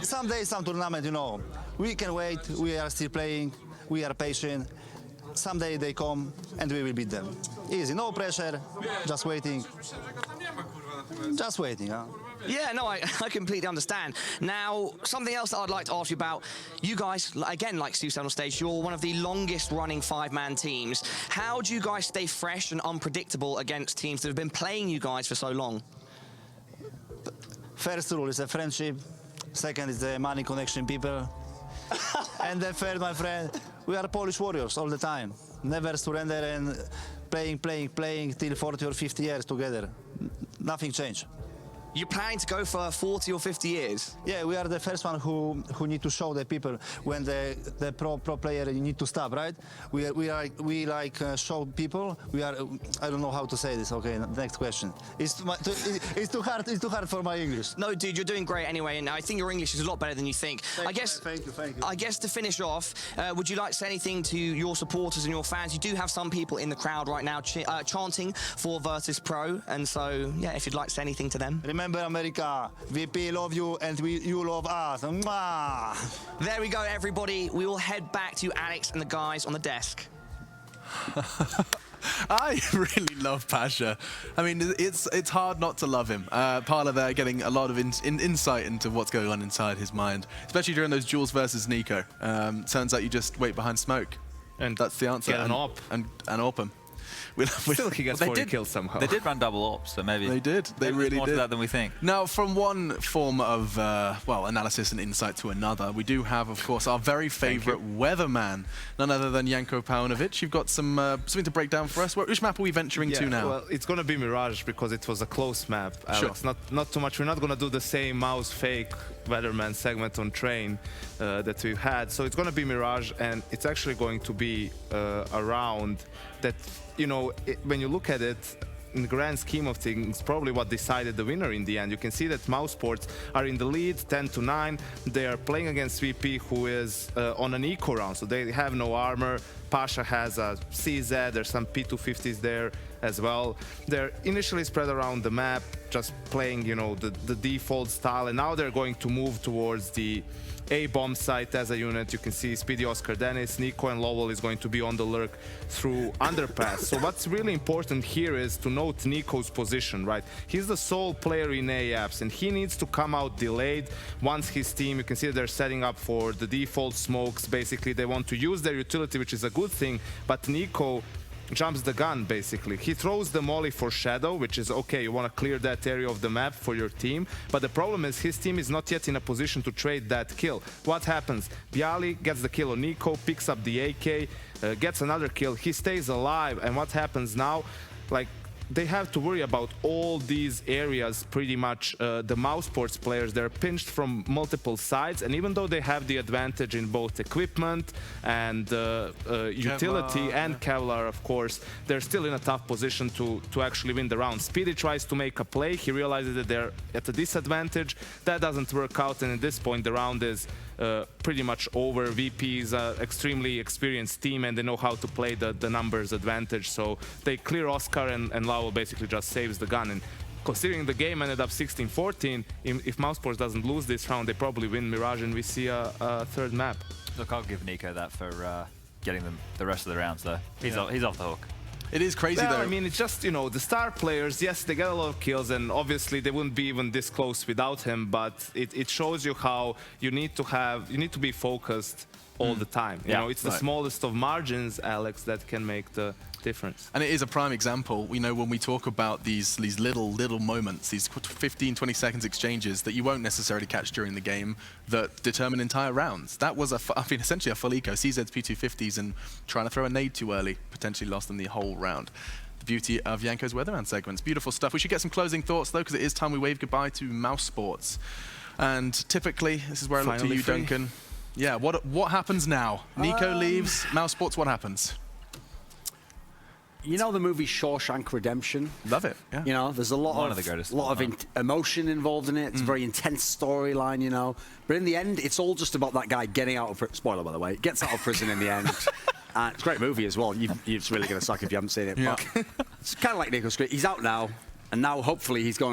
someday some tournament, you know, we can wait. We are still playing. We are patient. Someday they come and we will beat them. Easy, no pressure, just waiting. Just waiting, huh? Yeah, no, I completely understand. Now, something else that I'd like to ask you about, you guys, again, like Stu said on stage, you're one of the longest running 5-man teams. How do you guys stay fresh and unpredictable against teams that have been playing you guys for so long? First rule is a friendship. Second is the money connection people. And the third, my friend, we are Polish warriors all the time. Never surrender and playing till 40 or 50 years together. Nothing changed. You're planning to go for 40 or 50 years? Yeah, we are the first one who need to show the people when the pro player need to stop, right? We show people. We are. I don't know how to say this. Okay, next question. It's too hard. It's too hard for my English. No, dude, you're doing great anyway, and I think your English is a lot better than you think. Thank you. I guess to finish off, would you like to say anything to your supporters and your fans? You do have some people in the crowd right now chanting for Virtus.Pro, and so yeah, if you'd like to say anything to them. Remember, America, VP love you and you love us. Mwah. There we go, everybody. We will head back to Alex and the guys on the desk. I really love Pasha. I mean, it's hard not to love him. Parla there getting a lot of insight into what's going on inside his mind, especially during those duels versus Nico. Turns out you just wait behind smoke, and that's the answer. Get an AWP. And AWP him. Still, he gets 40 kills somehow. They did run double AWPs, so maybe they did. They really more did. to that than we think. Now, from one form of analysis and insight to another, we do have, of course, our very favourite weatherman, none other than Janko Paunovic. You've got something to break down for us. Which map are we venturing to now? Well, it's going to be Mirage because it was a close map, Alex. Sure. Not too much. We're not going to do the same mouse fake weatherman segment on train that we've had. So it's going to be Mirage, and it's actually going to be a round that, you know, when you look at it, in the grand scheme of things, probably what decided the winner in the end. You can see that Mousesports are in the lead, 10-9. They are playing against VP, who is on an eco round, so they have no armor. Pasha has a CZ, there's some P250s there as well. They're initially spread around the map, just playing, you know, the default style, and now they're going to move towards the A-bomb site as a unit. You can see Speedy Oscar Dennis, Nico and Lowell is going to be on the lurk through Underpass. So what's really important here is to note Nico's position, right? He's the sole player in A-apps, and he needs to come out delayed once his team, you can see they're setting up for the default smokes. Basically, they want to use their utility, which is a good thing, but Nico jumps the gun, basically. He throws the molly for Shadow, which is okay, you want to clear that area of the map for your team, but the problem is his team is not yet in a position to trade that kill. What happens? Bialy gets the kill on Nico, picks up the AK, gets another kill, he stays alive, and what happens now? Like, they have to worry about all these areas pretty much. The Mousesports players, they're pinched from multiple sides, and even though they have the advantage in both equipment and utility and Kevlar, of course, they're still in a tough position to actually win the round. Speedy tries to make a play, he realizes that they're at a disadvantage. That doesn't work out, and at this point the round is pretty much over. VP is an extremely experienced team, and they know how to play the numbers advantage, so they clear Oscar, and Lowell basically just saves the gun. And considering the game ended up 16-14, if Mousesports doesn't lose this round, they probably win Mirage, and we see a third map. Look, I'll give Nico that for getting them the rest of the rounds, though. He's off the hook. It is crazy, well, though. I mean, it's just, you know, the star players, yes, they get a lot of kills, and obviously they wouldn't be even this close without him, but it shows you how you need to be focused all the time. You know, it's the smallest of margins, Alex, that can make the difference. And it is a prime example, you know, when we talk about these little moments, these 15, 20 seconds exchanges that you won't necessarily catch during the game that determine entire rounds. That was, essentially a full eco. CZ's P250s and trying to throw a nade too early, potentially lost them the whole round. The beauty of Yanko's Weatherman segments. Beautiful stuff. We should get some closing thoughts, though, because it is time we wave goodbye to Mousesports. And typically, this is where I look to you, Duncan. Yeah, what happens now? Nico leaves, Mousesports, what happens? You know the movie Shawshank Redemption? Love it, yeah. You know, there's a lot of emotion involved in it. It's a very intense storyline, you know. But in the end, it's all just about that guy getting out of prison. Spoiler, by the way. Gets out of prison in the end. It's a great movie as well. It's really going to suck if you haven't seen it. But it's kind of like Nico Street. He's out now, and now hopefully he's going on